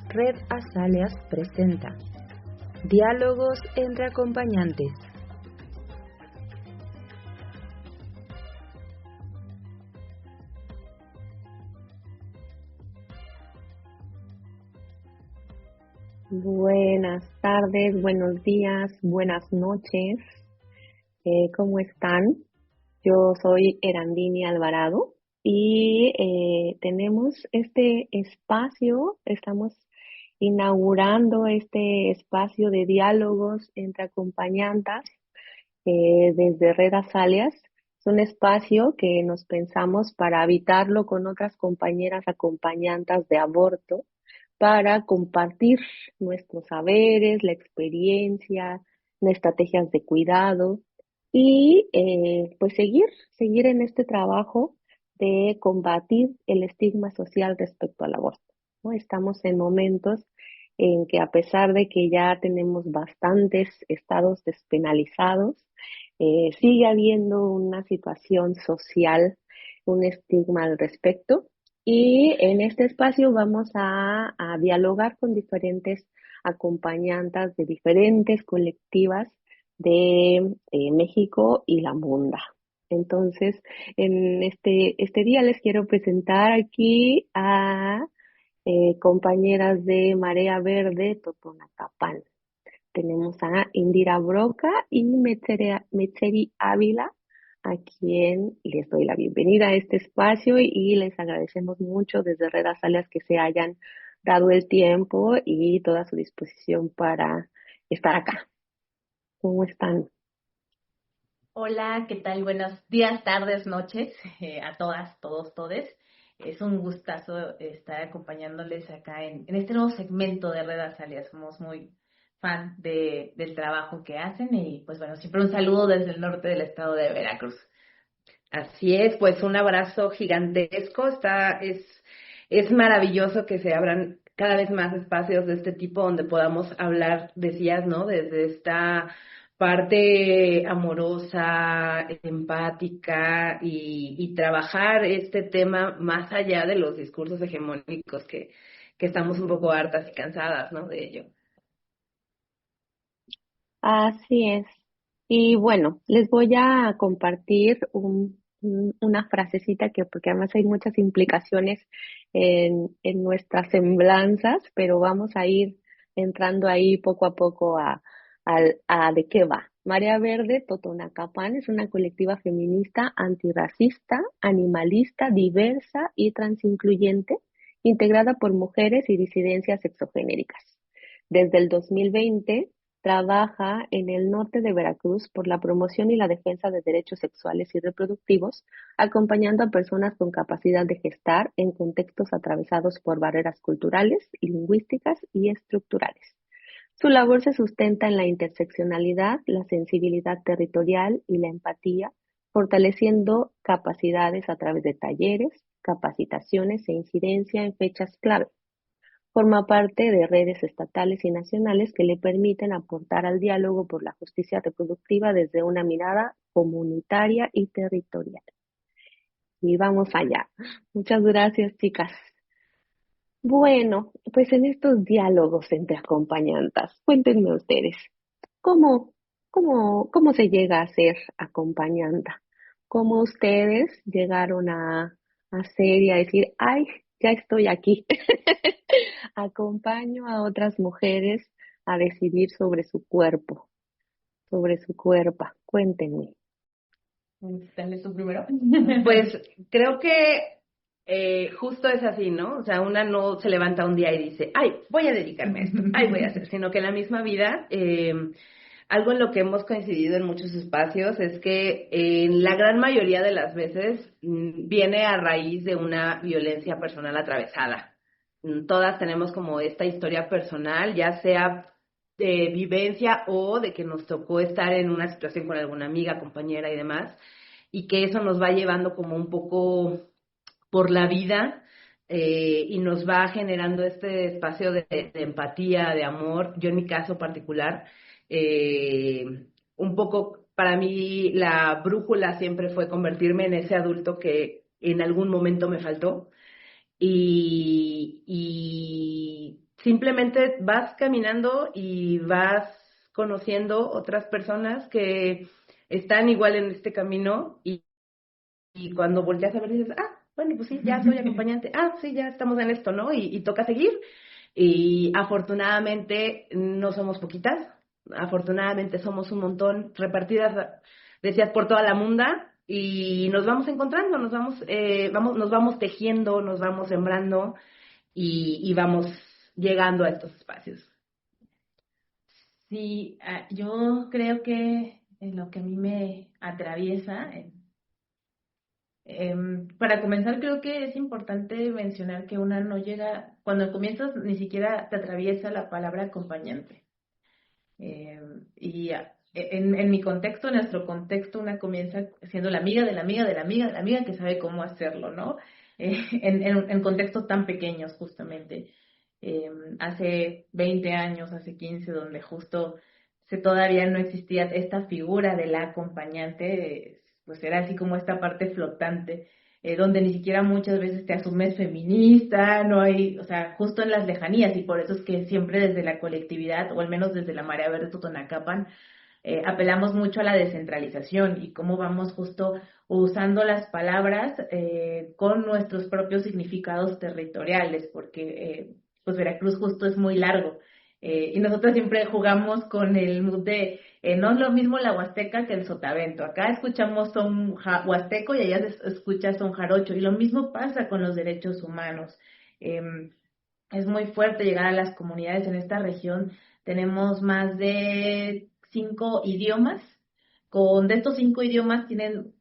Red Azaleas presenta Diálogos entre acompañantes. Buenas tardes, buenos días, buenas noches. ¿Cómo están? Yo soy Erandini Alvarado y tenemos este espacio, estamos inaugurando este espacio de diálogos entre acompañantas desde Red Azaleas. Es un espacio que nos pensamos para habitarlo con otras compañeras acompañantas de aborto, para compartir nuestros saberes, la experiencia, las estrategias de cuidado y pues seguir en este trabajo de combatir el estigma social respecto al aborto, ¿no? Estamos en momentos en que, a pesar de que ya tenemos bastantes estados despenalizados, sigue habiendo una situación social, un estigma al respecto. Y en este espacio vamos a dialogar con diferentes acompañantes de diferentes colectivas de México y la Munda. Entonces, en este día les quiero presentar aquí a compañeras de Marea Verde Totonacapan. Tenemos a Indira Broca y Metzeri Ávila, a quien les doy la bienvenida a este espacio y les agradecemos mucho desde Red Azaleas que se hayan dado el tiempo y toda su disposición para estar acá. ¿Cómo están? Hola, ¿qué tal? Buenos días, tardes, noches a todas, todos, todes. Es un gustazo estar acompañándoles acá en este nuevo segmento de Red Azaleas. Somos muy fan del trabajo que hacen y pues bueno, siempre un saludo desde el norte del estado de Veracruz. Así es, pues un abrazo gigantesco. Es maravilloso que se abran cada vez más espacios de este tipo donde podamos hablar, decías, ¿no? Desde esta parte amorosa, empática y trabajar este tema más allá de los discursos hegemónicos que estamos un poco hartas y cansadas, ¿no? De ello. Así es. Y bueno, les voy a compartir una frasecita porque además hay muchas implicaciones en nuestras semblanzas, pero vamos a ir entrando ahí poco a poco a de qué va. Marea Verde Totonacapan es una colectiva feminista antirracista, animalista, diversa y transincluyente, integrada por mujeres y disidencias sexogenéricas. Desde el 2020 trabaja en el norte de Veracruz por la promoción y la defensa de derechos sexuales y reproductivos, acompañando a personas con capacidad de gestar en contextos atravesados por barreras culturales, lingüísticas y estructurales. Su labor se sustenta en la interseccionalidad, la sensibilidad territorial y la empatía, fortaleciendo capacidades a través de talleres, capacitaciones e incidencia en fechas clave. Forma parte de redes estatales y nacionales que le permiten aportar al diálogo por la justicia reproductiva desde una mirada comunitaria y territorial. Y vamos allá. Muchas gracias, chicas. Bueno, pues en estos diálogos entre acompañantas, cuéntenme ustedes, ¿cómo, cómo se llega a ser acompañanta? ¿Cómo ustedes llegaron a ser y a decir, ay, ya estoy aquí? Acompaño a otras mujeres a decidir sobre su cuerpo, sobre su cuerpo. Cuéntenme. Dale tú primero. Pues creo que justo es así, ¿no? O sea, una no se levanta un día y dice, ay, voy a dedicarme a esto, ay, voy a hacer, sino que en la misma vida, algo en lo que hemos coincidido en muchos espacios es que en la gran mayoría de las veces viene a raíz de una violencia personal atravesada. Todas tenemos como esta historia personal, ya sea de vivencia o de que nos tocó estar en una situación con alguna amiga, compañera y demás, y que eso nos va llevando como un poco por la vida y nos va generando este espacio de empatía, de amor. Yo en mi caso particular, eh, un poco para mí la brújula siempre fue convertirme en ese adulto que en algún momento me faltó y simplemente vas caminando y vas conociendo otras personas que están igual en este camino y cuando volteas a ver dices, bueno, pues sí, ya soy acompañante, sí, ya estamos en esto, ¿no? Y toca seguir. Y afortunadamente no somos poquitas, afortunadamente somos un montón repartidas, decías, por toda la munda y nos vamos encontrando, nos vamos tejiendo, nos vamos sembrando y vamos llegando a estos espacios. Sí, yo creo que en lo que a mí me atraviesa, para comenzar, creo que es importante mencionar que una no llega, cuando comienzas ni siquiera te atraviesa la palabra acompañante. En mi contexto, en nuestro contexto, una comienza siendo la amiga de la amiga de la amiga de la amiga que sabe cómo hacerlo, ¿no? En contextos tan pequeños, justamente. Hace 20 años, hace 15, donde justo todavía no existía esta figura de la acompañante, pues era así como esta parte flotante, donde ni siquiera muchas veces te asumes feminista, no hay, o sea, justo en las lejanías, y por eso es que siempre desde la colectividad, o al menos desde la Marea Verde Totonacapan, apelamos mucho a la descentralización y cómo vamos justo usando las palabras con nuestros propios significados territoriales, porque pues Veracruz justo es muy largo. Y nosotros siempre jugamos con el mood de no es lo mismo la huasteca que el sotavento. Acá escuchamos son huasteco y allá se escucha son jarocho. Y lo mismo pasa con los derechos humanos. Es muy fuerte llegar a las comunidades en esta región. Tenemos más de 5 idiomas. De estos 5 idiomas tienen,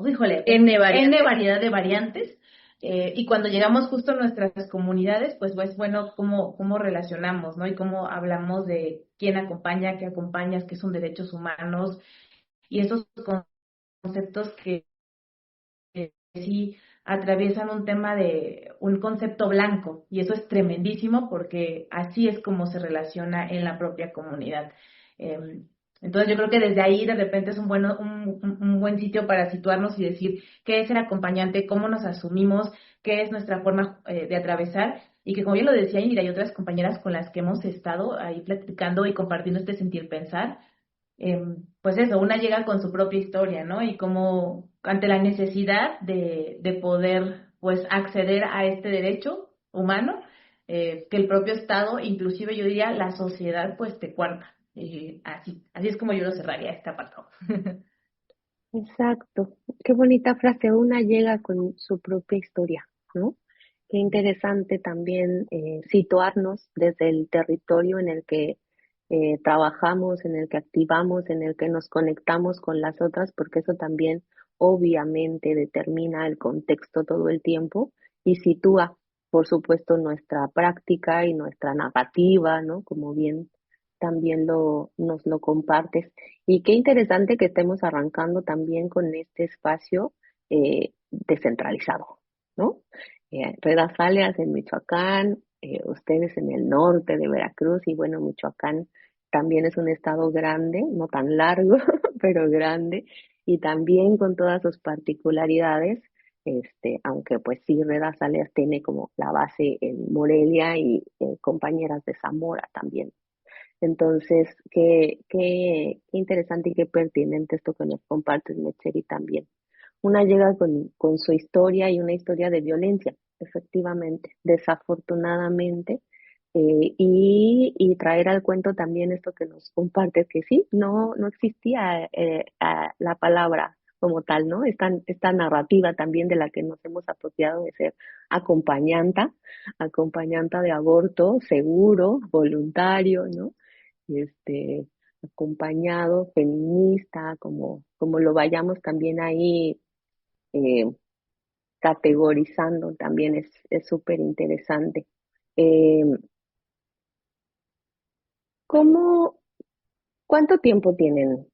híjole, N variedad de variantes. Y cuando llegamos justo a nuestras comunidades, pues es bueno cómo relacionamos, ¿no? Y cómo hablamos de quién acompaña, qué acompañas, qué son derechos humanos. Y esos conceptos que sí atraviesan un tema de un concepto blanco, y eso es tremendísimo porque así es como se relaciona en la propia comunidad. Entonces yo creo que desde ahí de repente es un buen sitio para situarnos y decir qué es el acompañante, cómo nos asumimos, qué es nuestra forma de atravesar, y que como bien lo decía Indira y otras compañeras con las que hemos estado ahí platicando y compartiendo este sentir pensar, pues eso, una llega con su propia historia, ¿no? Y como ante la necesidad de poder, pues, acceder a este derecho humano, que el propio Estado, inclusive yo diría la sociedad, pues, te cuarta. Así es como yo lo cerraría este apartado. Exacto. Qué bonita frase. Una llega con su propia historia, ¿no? Qué interesante también situarnos desde el territorio en el que trabajamos, en el que activamos, en el que nos conectamos con las otras, porque eso también obviamente determina el contexto todo el tiempo y sitúa, por supuesto, nuestra práctica y nuestra narrativa, ¿no? Como bien también nos lo compartes. Y qué interesante que estemos arrancando también con este espacio descentralizado, ¿no? Redas Alias en Michoacán, ustedes en el norte de Veracruz, y bueno, Michoacán también es un estado grande, no tan largo, pero grande, y también con todas sus particularidades, aunque pues sí, Redas Alias tiene como la base en Morelia y compañeras de Zamora también. Entonces, qué interesante y qué pertinente esto que nos compartes, Mecheri, también. Una llega con su historia y una historia de violencia, efectivamente, desafortunadamente, y traer al cuento también esto que nos compartes, que sí, no existía la palabra como tal, ¿no? Esta narrativa también de la que nos hemos apropiado de ser acompañanta, acompañanta de aborto seguro, voluntario, ¿no? este, Acompañado, feminista, como lo vayamos también ahí eh, categorizando, también es súper interesante. Eh, ¿Cómo, cuánto tiempo tienen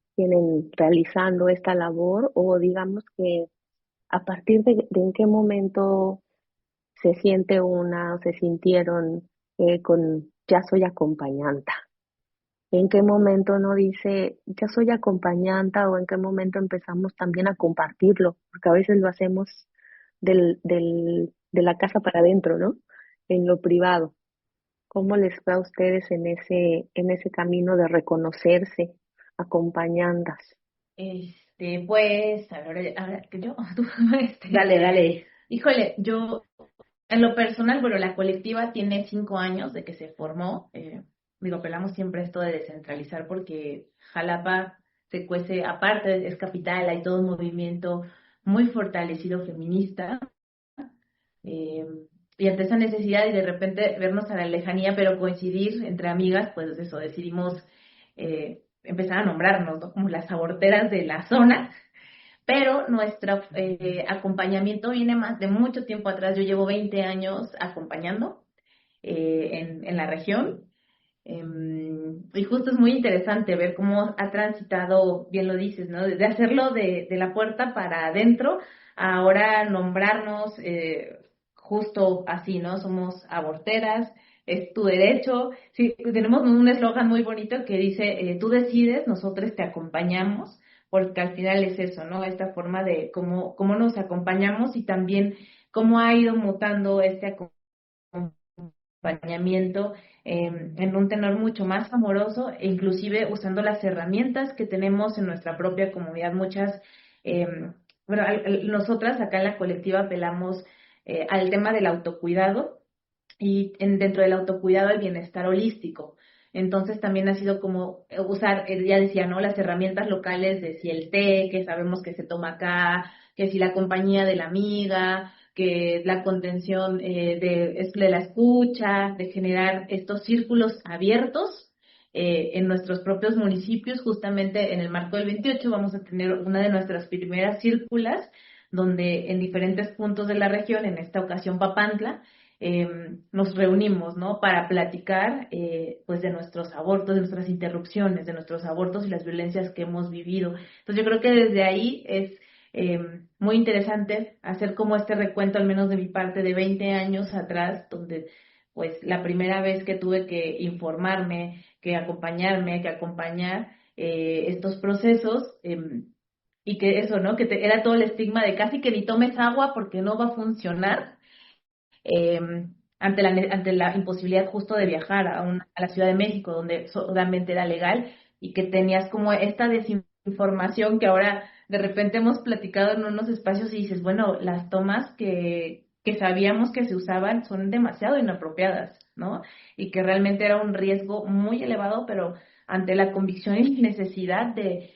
realizando esta labor? O digamos que a partir de en qué momento se siente una o se sintieron con ya soy acompañanta. ¿En qué momento uno dice, ya soy acompañanta? O en qué momento empezamos también a compartirlo? Porque a veces lo hacemos de la casa para adentro, ¿no? En lo privado. ¿Cómo les fue a ustedes en ese camino de reconocerse acompañandas? Pues, ahora que yo, tú, Dale, dale. híjole, yo, en lo personal, bueno, la colectiva tiene 5 años de que se formó. Digo, apelamos siempre a esto de descentralizar porque Jalapa se cuece, aparte es capital, hay todo un movimiento muy fortalecido feminista. eh, y ante esa necesidad y de repente vernos a la lejanía, pero coincidir entre amigas, pues eso, decidimos empezar a nombrarnos, ¿no? Como las aborteras de la zona, pero nuestro acompañamiento viene más de mucho tiempo atrás. Yo llevo 20 años acompañando en la región. Y justo es muy interesante ver cómo ha transitado, bien lo dices, ¿no? De hacerlo de la puerta para adentro, a ahora nombrarnos justo así, ¿no? Somos aborteras, es tu derecho. Sí, tenemos un eslogan muy bonito que dice, tú decides, nosotros te acompañamos, porque al final es eso, ¿no? Esta forma de cómo nos acompañamos y también cómo ha ido mutando este acompañamiento en un tenor mucho más amoroso e inclusive usando las herramientas que tenemos en nuestra propia comunidad. Eh, bueno, nosotras acá en la colectiva apelamos al tema del autocuidado y dentro del autocuidado el bienestar holístico. Entonces también ha sido como usar, ya decía, ¿no? Las herramientas locales de si el té, que sabemos que se toma acá, que si la compañía de la amiga, que la contención de la escucha, de generar estos círculos abiertos en nuestros propios municipios. Justamente en el marco del 28 vamos a tener una de nuestras primeras círculas, donde en diferentes puntos de la región, en esta ocasión Papantla, nos reunimos, ¿no? Para platicar, pues, de nuestros abortos, de nuestras interrupciones, de nuestros abortos y las violencias que hemos vivido. Entonces, yo creo que desde ahí es muy interesante hacer como este recuento, al menos de mi parte, de 20 años atrás, donde, pues, la primera vez que tuve que informarme, que acompañarme, que acompañar estos procesos, y que eso, ¿no? Que era todo el estigma de casi que ni tomes agua porque no va a funcionar eh, ante la imposibilidad justo de viajar a la Ciudad de México, donde solamente era legal, y que tenías como esta desinformación que ahora de repente hemos platicado en unos espacios y dices, bueno, las tomas que sabíamos que se usaban son demasiado inapropiadas, ¿no? Y que realmente era un riesgo muy elevado, pero ante la convicción y necesidad de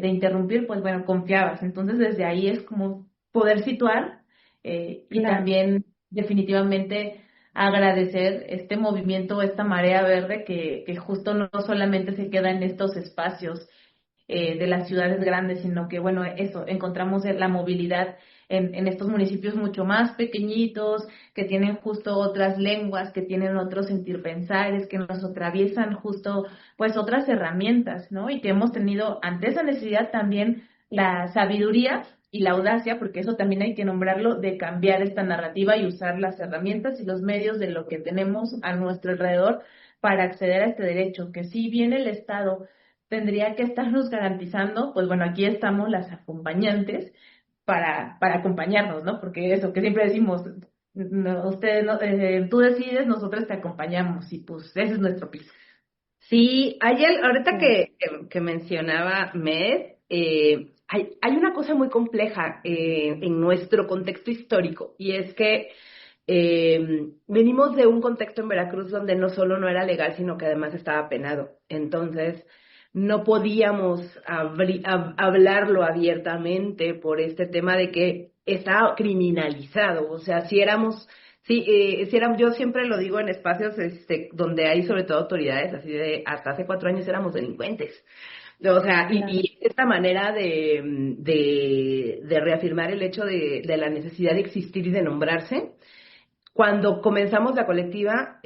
interrumpir, pues bueno, confiabas. Entonces desde ahí es como poder situar y Claro. también definitivamente agradecer este movimiento, esta marea verde que justo no solamente se queda en estos espacios de las ciudades grandes, sino que, bueno, eso, encontramos la movilidad en estos municipios mucho más pequeñitos, que tienen justo otras lenguas, que tienen otros sentir pensares, que nos atraviesan justo, pues, otras herramientas, ¿no? Y que hemos tenido ante esa necesidad también la sabiduría y la audacia, porque eso también hay que nombrarlo, de cambiar esta narrativa y usar las herramientas y los medios de lo que tenemos a nuestro alrededor para acceder a este derecho, que si bien el Estado tendría que estarnos garantizando, pues bueno, aquí estamos las acompañantes para acompañarnos, ¿no? Porque eso que siempre decimos, no, ustedes, no, tú decides, nosotros te acompañamos y pues ese es nuestro piso. Sí, ahorita Claro. que mencionaba Med, hay una cosa muy compleja en nuestro contexto histórico, y es que venimos de un contexto en Veracruz donde no solo no era legal, sino que además estaba penado. Entonces, no podíamos hablarlo abiertamente por este tema de que estaba criminalizado. O sea, si éramos, yo siempre lo digo en espacios donde hay sobre todo autoridades, así de hasta hace 4 años éramos delincuentes. O sea, Claro. y esta manera de reafirmar el hecho de la necesidad de existir y de nombrarse, cuando comenzamos la colectiva,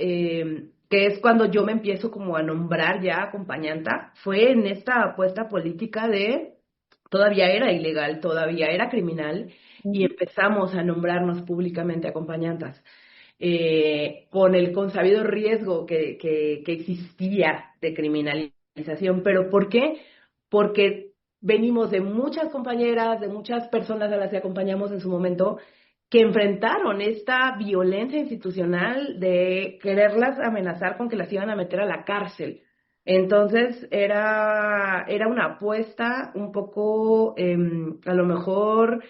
que es cuando yo me empiezo como a nombrar ya acompañanta, fue en esta apuesta política de todavía era ilegal, todavía era criminal, y Ujú. empezamos a nombrarnos públicamente acompañantas, con el consabido riesgo que existía de criminalización. ¿Pero por qué? Porque venimos de muchas compañeras, de muchas personas a las que acompañamos en su momento, que enfrentaron esta violencia institucional de quererlas amenazar con que las iban a meter a la cárcel. Entonces era una apuesta un poco, a lo mejor,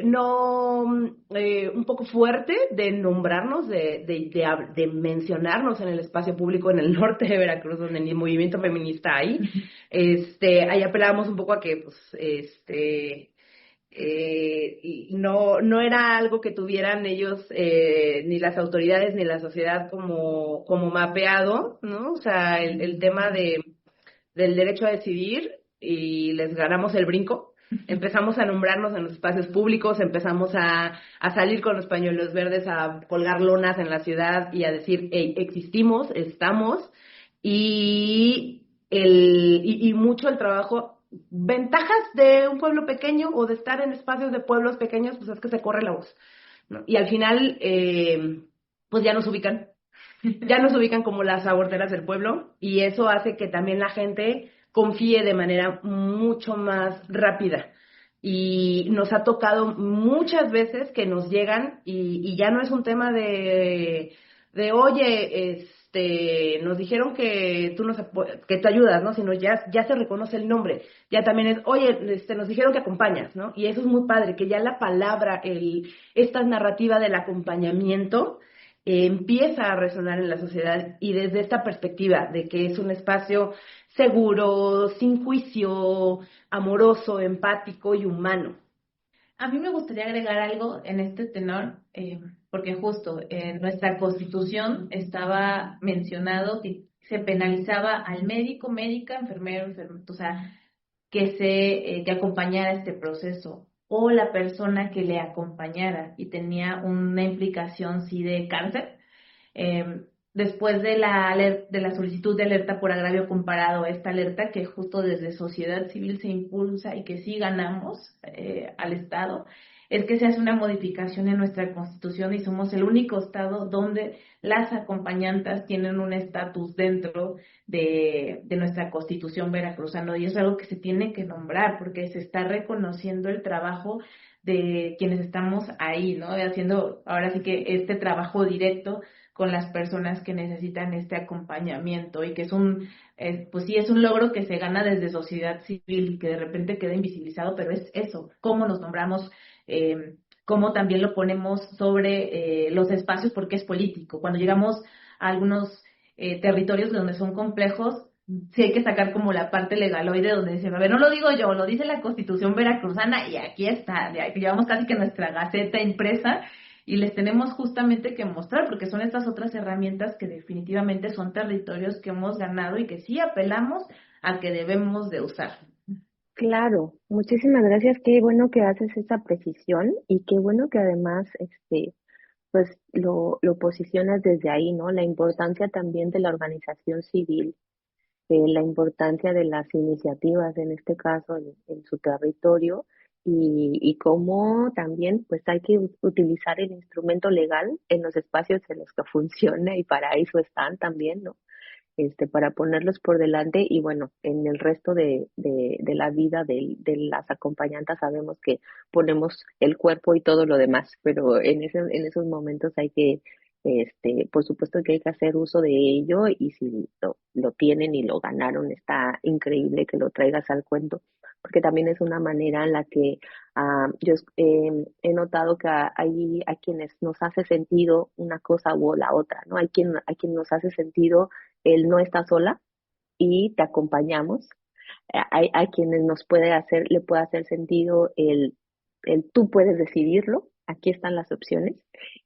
no, un poco fuerte de nombrarnos, de mencionarnos en el espacio público en el norte de Veracruz, donde ni movimiento feminista hay. Ahí apelábamos un poco a que, pues, y no era algo que tuvieran ellos, ni las autoridades ni la sociedad como mapeado, ¿no? O sea, el tema del derecho a decidir, y les ganamos el brinco. Empezamos a nombrarnos en los espacios públicos, empezamos a salir con los pañuelos verdes, a colgar lonas en la ciudad y a decir, hey, existimos, estamos, y mucho el trabajo. Ventajas de un pueblo pequeño o de estar en espacios de pueblos pequeños, pues es que se corre la voz, ¿no? Y al final, pues ya nos ubican como las aborteras del pueblo, y eso hace que también la gente confíe de manera mucho más rápida. Y nos ha tocado muchas veces que nos llegan y ya no es un tema oye, nos dijeron que que tú ayudas, ¿no? Sino ya se reconoce el nombre. Ya también es, oye, nos dijeron que acompañas, ¿no? Y eso es muy padre, que ya la palabra, esta narrativa del acompañamiento, empieza a resonar en la sociedad, y desde esta perspectiva de que es un espacio seguro, sin juicio, amoroso, empático y humano. A mí me gustaría agregar algo en este tenor, porque justo en nuestra Constitución estaba mencionado que se penalizaba al médico, médica, enfermero, o sea, que acompañara este proceso, o la persona que le acompañara y tenía una implicación sí de cárcel. Después de la solicitud de alerta por agravio comparado, esta alerta que justo desde sociedad civil se impulsa y que sí ganamos al Estado, es que se hace una modificación en nuestra Constitución y somos el único Estado donde las acompañantas tienen un estatus dentro de nuestra Constitución veracruzana, y es algo que se tiene que nombrar porque se está reconociendo el trabajo de quienes estamos ahí, ¿no? Haciendo ahora sí que este trabajo directo con las personas que necesitan este acompañamiento, y que es pues sí, es un logro que se gana desde sociedad civil y que de repente queda invisibilizado, pero es eso, cómo nos nombramos, cómo también lo ponemos sobre los espacios, porque es político. Cuando llegamos a algunos territorios donde son complejos, sí hay que sacar como la parte legaloide donde dicen, a ver, no lo digo yo, lo dice la Constitución veracruzana y aquí está, ya llevamos casi que nuestra gaceta impresa, y les tenemos justamente que mostrar, porque son estas otras herramientas que definitivamente son territorios que hemos ganado y que sí apelamos a que debemos de usar. Claro, muchísimas gracias. Qué bueno que haces esa precisión y qué bueno que además, pues lo posicionas desde ahí, ¿no? La importancia también de la organización civil, la importancia de las iniciativas, en este caso en su territorio, y cómo también pues hay que utilizar el instrumento legal en los espacios en los que funciona, y para eso están también, ¿no? Para ponerlos por delante. Y bueno, en el resto de la vida de las acompañantes sabemos que ponemos el cuerpo y todo lo demás, pero en esos momentos hay que, por supuesto que hay que hacer uso de ello, y si lo tienen y lo ganaron, está increíble que lo traigas al cuento, porque también es una manera en la que yo he notado que hay a quienes nos hace sentido una cosa o la otra, ¿no? Hay quien nos hace sentido el no está sola y te acompañamos. Hay quienes le puede hacer sentido el tú puedes decidirlo, aquí están las opciones.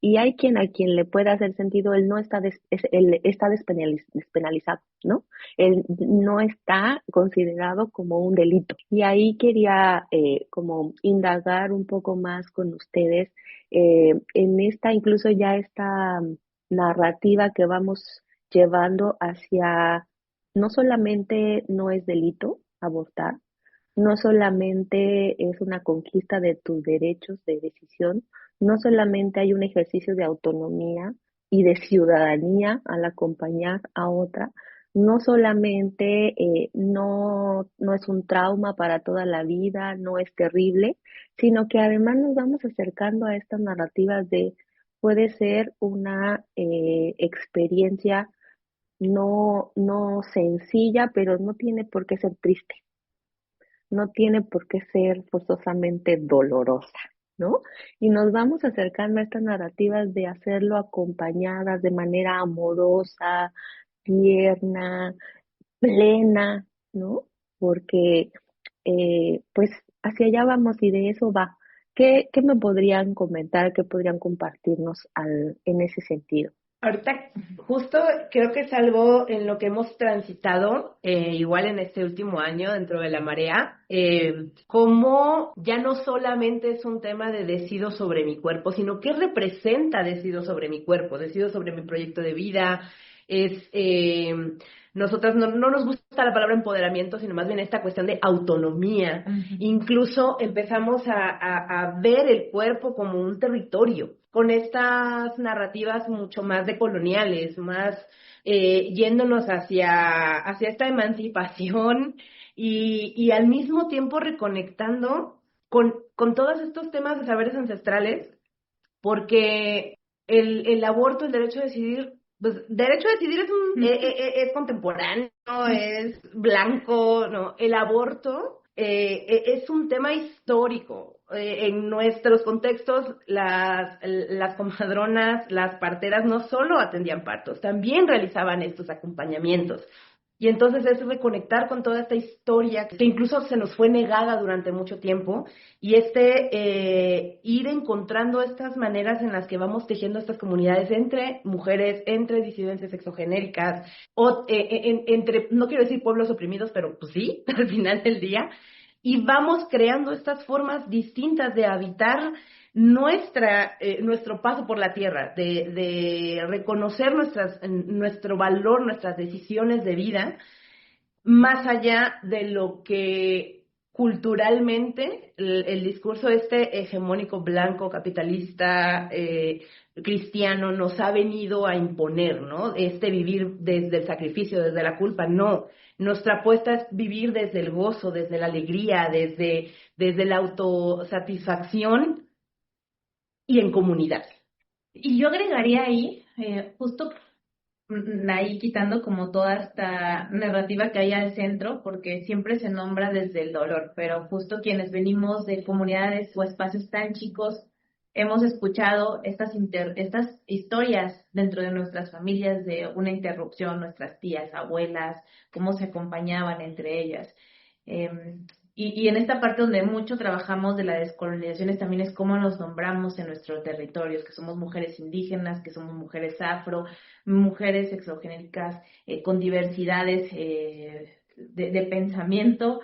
Y hay a quien le puede hacer sentido el no está, el está despenalizado, ¿no? El no está considerado como un delito. Y ahí quería como indagar un poco más con ustedes en incluso ya esta narrativa que vamos llevando hacia, no solamente no es delito abortar, no solamente es una conquista de tus derechos de decisión, no solamente hay un ejercicio de autonomía y de ciudadanía al acompañar a otra, No solamente no es un trauma para toda la vida, no es terrible, sino que además nos vamos acercando a estas narrativas de puede ser una experiencia no sencilla, pero no tiene por qué ser triste, no tiene por qué ser forzosamente dolorosa, ¿no? Y nos vamos acercando a estas narrativas de hacerlo acompañadas de manera amorosa, tierna, plena, ¿no? Porque pues hacia allá vamos y de eso va. ¿Qué me podrían comentar, qué podrían compartirnos en ese sentido? Ahorita justo creo que es algo en lo que hemos transitado, igual en este último año dentro de la marea, como ya no solamente es un tema de decido sobre mi cuerpo, sino qué representa decido sobre mi cuerpo, decido sobre mi proyecto de vida, es... nosotras no nos gusta la palabra empoderamiento, sino más bien esta cuestión de autonomía. Incluso empezamos a ver el cuerpo como un territorio, con estas narrativas mucho más decoloniales, más yéndonos hacia esta emancipación y al mismo tiempo reconectando con todos estos temas de saberes ancestrales, porque el aborto, el derecho a decidir, pues derecho a decidir es contemporáneo, es blanco, ¿no? El aborto es un tema histórico. En nuestros contextos, las comadronas, las parteras no solo atendían partos, también realizaban estos acompañamientos. Y entonces es reconectar con toda esta historia que incluso se nos fue negada durante mucho tiempo y ir encontrando estas maneras en las que vamos tejiendo estas comunidades entre mujeres, entre disidencias sexogenéricas, o entre, no quiero decir pueblos oprimidos, pero pues sí, al final del día, y vamos creando estas formas distintas de habitar nuestro paso por la tierra, de reconocer nuestro valor, nuestras decisiones de vida, más allá de lo que culturalmente el discurso este hegemónico blanco, capitalista, cristiano nos ha venido a imponer, ¿no? Vivir desde el sacrificio, desde la culpa, no. Nuestra apuesta es vivir desde el gozo, desde la alegría, desde la autosatisfacción y en comunidad. Y yo agregaría ahí, justo ahí quitando como toda esta narrativa que hay al centro, porque siempre se nombra desde el dolor, pero justo quienes venimos de comunidades o espacios tan chicos, hemos escuchado estas historias dentro de nuestras familias de una interrupción, nuestras tías, abuelas, cómo se acompañaban entre ellas. Y en esta parte donde mucho trabajamos de la descolonización también es cómo nos nombramos en nuestros territorios, que somos mujeres indígenas, que somos mujeres afro, mujeres exogenéricas con diversidades de pensamiento,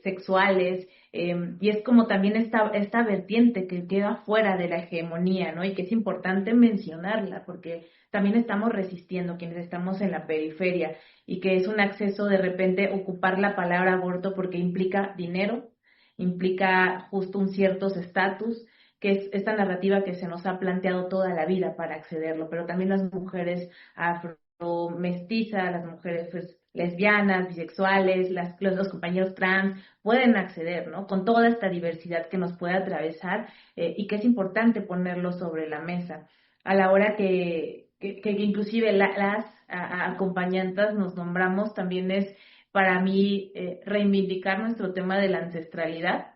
sexuales, y es como también esta vertiente que queda fuera de la hegemonía, ¿no? Y que es importante mencionarla, porque también estamos resistiendo quienes estamos en la periferia, y que es un acceso de repente ocupar la palabra aborto porque implica dinero, implica justo un ciertos estatus, que es esta narrativa que se nos ha planteado toda la vida para accederlo, pero también las mujeres afro-mestizas, las mujeres pues, lesbianas, bisexuales, los compañeros trans pueden acceder, ¿no? Con toda esta diversidad que nos puede atravesar y que es importante ponerlo sobre la mesa a la hora que inclusive las acompañantes nos nombramos, también es para mí reivindicar nuestro tema de la ancestralidad,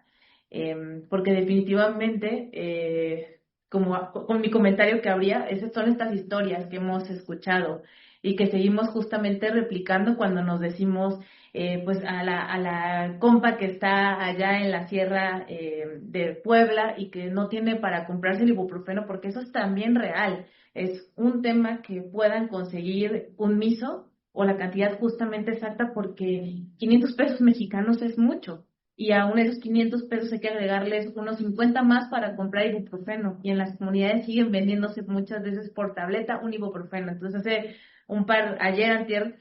porque definitivamente, como con mi comentario que habría, esas son estas historias que hemos escuchado y que seguimos justamente replicando cuando nos decimos, pues a la compa que está allá en la sierra de Puebla y que no tiene para comprarse el ibuprofeno, porque eso es también real. Es un tema que puedan conseguir un miso o la cantidad justamente exacta, porque 500 pesos mexicanos es mucho. Y aún esos 500 pesos hay que agregarles unos 50 más para comprar ibuprofeno. Y en las comunidades siguen vendiéndose muchas veces por tableta un ibuprofeno. Entonces ayer antier,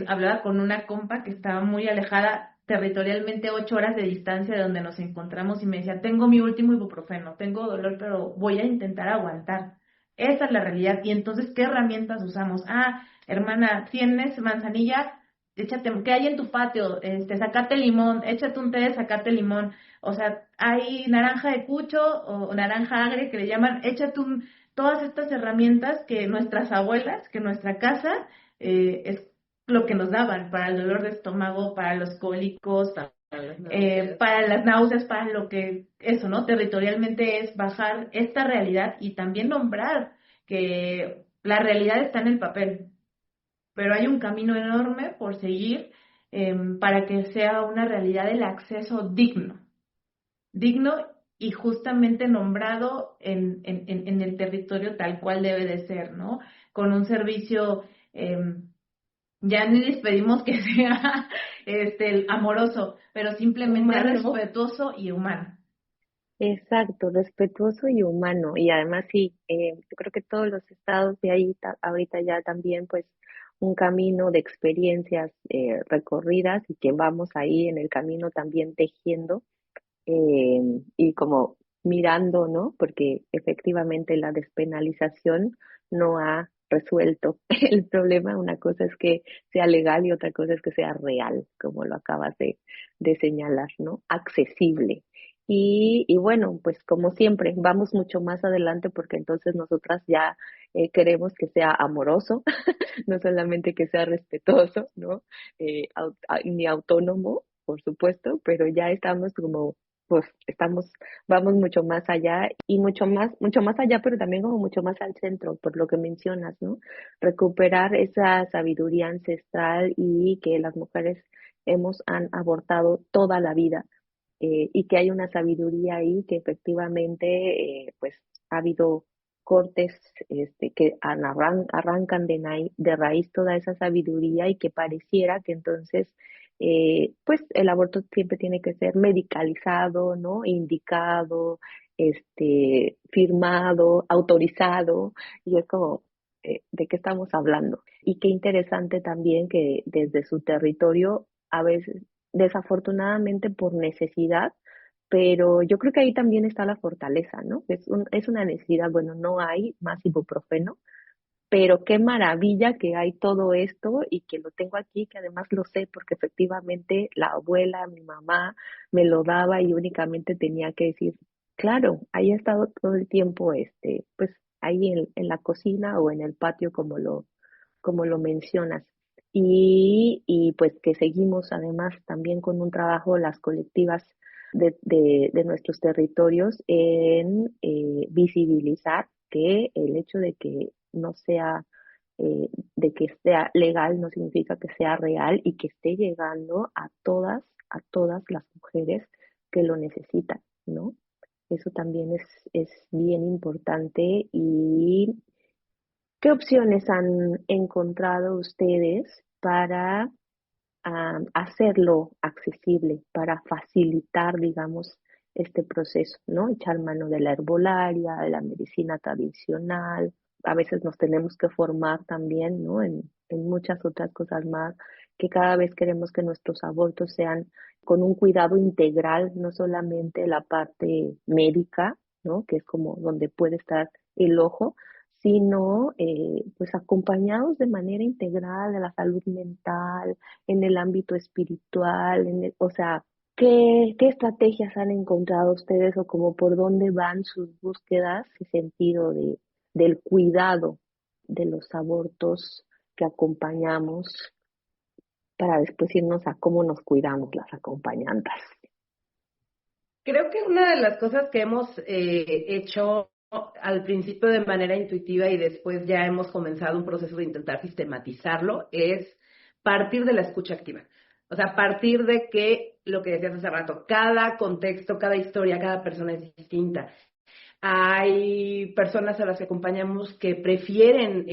hablaba con una compa que estaba muy alejada territorialmente, 8 horas de distancia de donde nos encontramos, y me decía, tengo mi último ibuprofeno, tengo dolor, pero voy a intentar aguantar. esa es la realidad. Y entonces, ¿qué herramientas usamos? Hermana, ¿tienes manzanilla? Échate, ¿qué hay en tu patio? Sacate limón, échate un té, sacate limón. O sea, hay naranja de cucho o naranja agria que le llaman, todas estas herramientas que nuestras abuelas, que nuestra casa, es lo que nos daban para el dolor de estómago, para los cólicos, para las náuseas, para lo que, eso, ¿no? Territorialmente es bajar esta realidad y también nombrar que la realidad está en el papel, pero hay un camino enorme por seguir para que sea una realidad el acceso digno y justamente nombrado en el territorio tal cual debe de ser, ¿no? Con un servicio, ya ni les pedimos que sea amoroso, pero simplemente Humano. respetuoso y humano. Exacto, respetuoso y humano. Y además sí, yo creo que todos los estados de ahí ahorita ya también pues un camino de experiencias recorridas y que vamos ahí en el camino también tejiendo y como mirando, ¿no? Porque efectivamente la despenalización no ha resuelto el problema. Una cosa es que sea legal y otra cosa es que sea real, como lo acabas de señalar, ¿no? Accesible. Y bueno, pues como siempre, vamos mucho más adelante porque entonces nosotras ya queremos que sea amoroso, no solamente que sea respetuoso, ¿no? Ni autónomo, por supuesto, pero ya estamos como pues vamos mucho más allá y mucho más allá, pero también como mucho más al centro, por lo que mencionas, ¿no? Recuperar esa sabiduría ancestral y que las mujeres han abortado toda la vida y que hay una sabiduría ahí que efectivamente, pues ha habido cortes que arrancan de raíz toda esa sabiduría y que pareciera que entonces pues el aborto siempre tiene que ser medicalizado, ¿no? Indicado, firmado, autorizado, y es como, ¿de qué estamos hablando? Y qué interesante también que desde su territorio, a veces, desafortunadamente por necesidad, pero yo creo que ahí también está la fortaleza, ¿no? Es una necesidad, bueno, no hay más ibuprofeno, pero qué maravilla que hay todo esto y que lo tengo aquí, que además lo sé porque efectivamente la abuela, mi mamá me lo daba y únicamente tenía que decir, claro, ahí ha estado todo el tiempo, pues ahí en la cocina o en el patio como lo mencionas. Y pues que seguimos además también con un trabajo, las colectivas de nuestros territorios en visibilizar que el hecho de que no sea, de que sea legal no significa que sea real y que esté llegando a todas las mujeres que lo necesitan, ¿no? Eso también es bien importante. ¿Y qué opciones han encontrado ustedes para hacerlo accesible, para facilitar, digamos, este proceso, ¿no? Echar mano de la herbolaria, de la medicina tradicional. A veces nos tenemos que formar también, ¿no? En muchas otras cosas más, que cada vez queremos que nuestros abortos sean con un cuidado integral, no solamente la parte médica, ¿no? Que es como donde puede estar el ojo, sino pues acompañados de manera integral de la salud mental, en el ámbito espiritual, o sea, ¿qué estrategias han encontrado ustedes o como por dónde van sus búsquedas en sentido del cuidado de los abortos que acompañamos para después irnos a cómo nos cuidamos las acompañantes? Creo que una de las cosas que hemos hecho al principio de manera intuitiva y después ya hemos comenzado un proceso de intentar sistematizarlo es partir de la escucha activa. O sea, partir de que, lo que decías hace rato, cada contexto, cada historia, cada persona es distinta. Hay personas a las que acompañamos que prefieren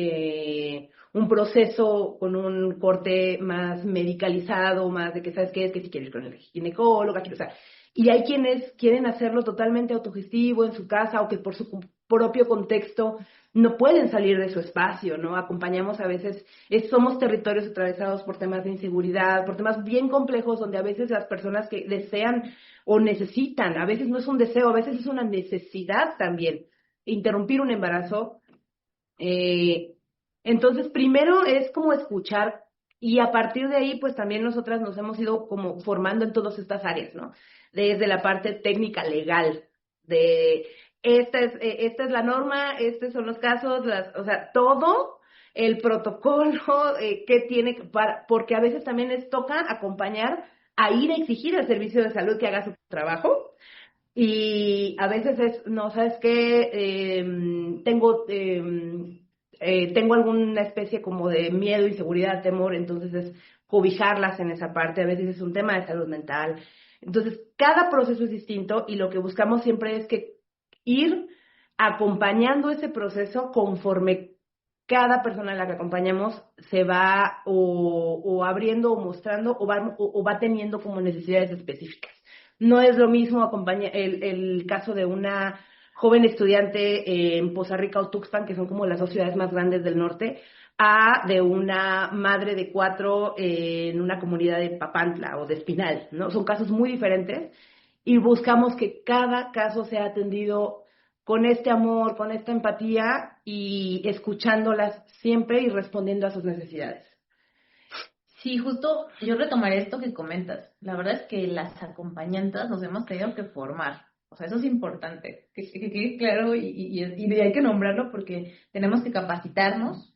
un proceso con un corte más medicalizado, más de que, ¿sabes qué? Es que si quieres ir con el ginecólogo, o sea, y hay quienes quieren hacerlo totalmente autogestivo en su casa o que por su propio contexto no pueden salir de su espacio, ¿no? Acompañamos a veces, somos territorios atravesados por temas de inseguridad, por temas bien complejos donde a veces las personas que desean o necesitan, a veces no es un deseo, a veces es una necesidad también, interrumpir un embarazo, Entonces, primero es como escuchar y a partir de ahí, pues también nosotras nos hemos ido como formando en todas estas áreas, ¿no? Desde la parte técnica legal, de esta es la norma, estos son los casos, o sea, todo el protocolo que tiene para, porque a veces también les toca acompañar a ir a exigir al servicio de salud que haga su trabajo. Y a veces es, no, ¿sabes qué? Tengo alguna especie como de miedo, inseguridad, temor, entonces es cobijarlas en esa parte, a veces es un tema de salud mental. Entonces, cada proceso es distinto y lo que buscamos siempre es que ir acompañando ese proceso conforme cada persona a la que acompañamos se va o abriendo o mostrando o va teniendo como necesidades específicas. No es lo mismo el caso de una joven estudiante en Poza Rica o Tuxpan, que son como las dos ciudades más grandes del norte, a de una madre de 4 en una comunidad de Papantla o de Espinal, ¿no? Son casos muy diferentes y buscamos que cada caso sea atendido con este amor, con esta empatía y escuchándolas siempre y respondiendo a sus necesidades. Sí, justo yo retomaré esto que comentas. La verdad es que las acompañantes nos hemos tenido que formar. O sea, eso es importante, que quede claro y hay que nombrarlo porque tenemos que capacitarnos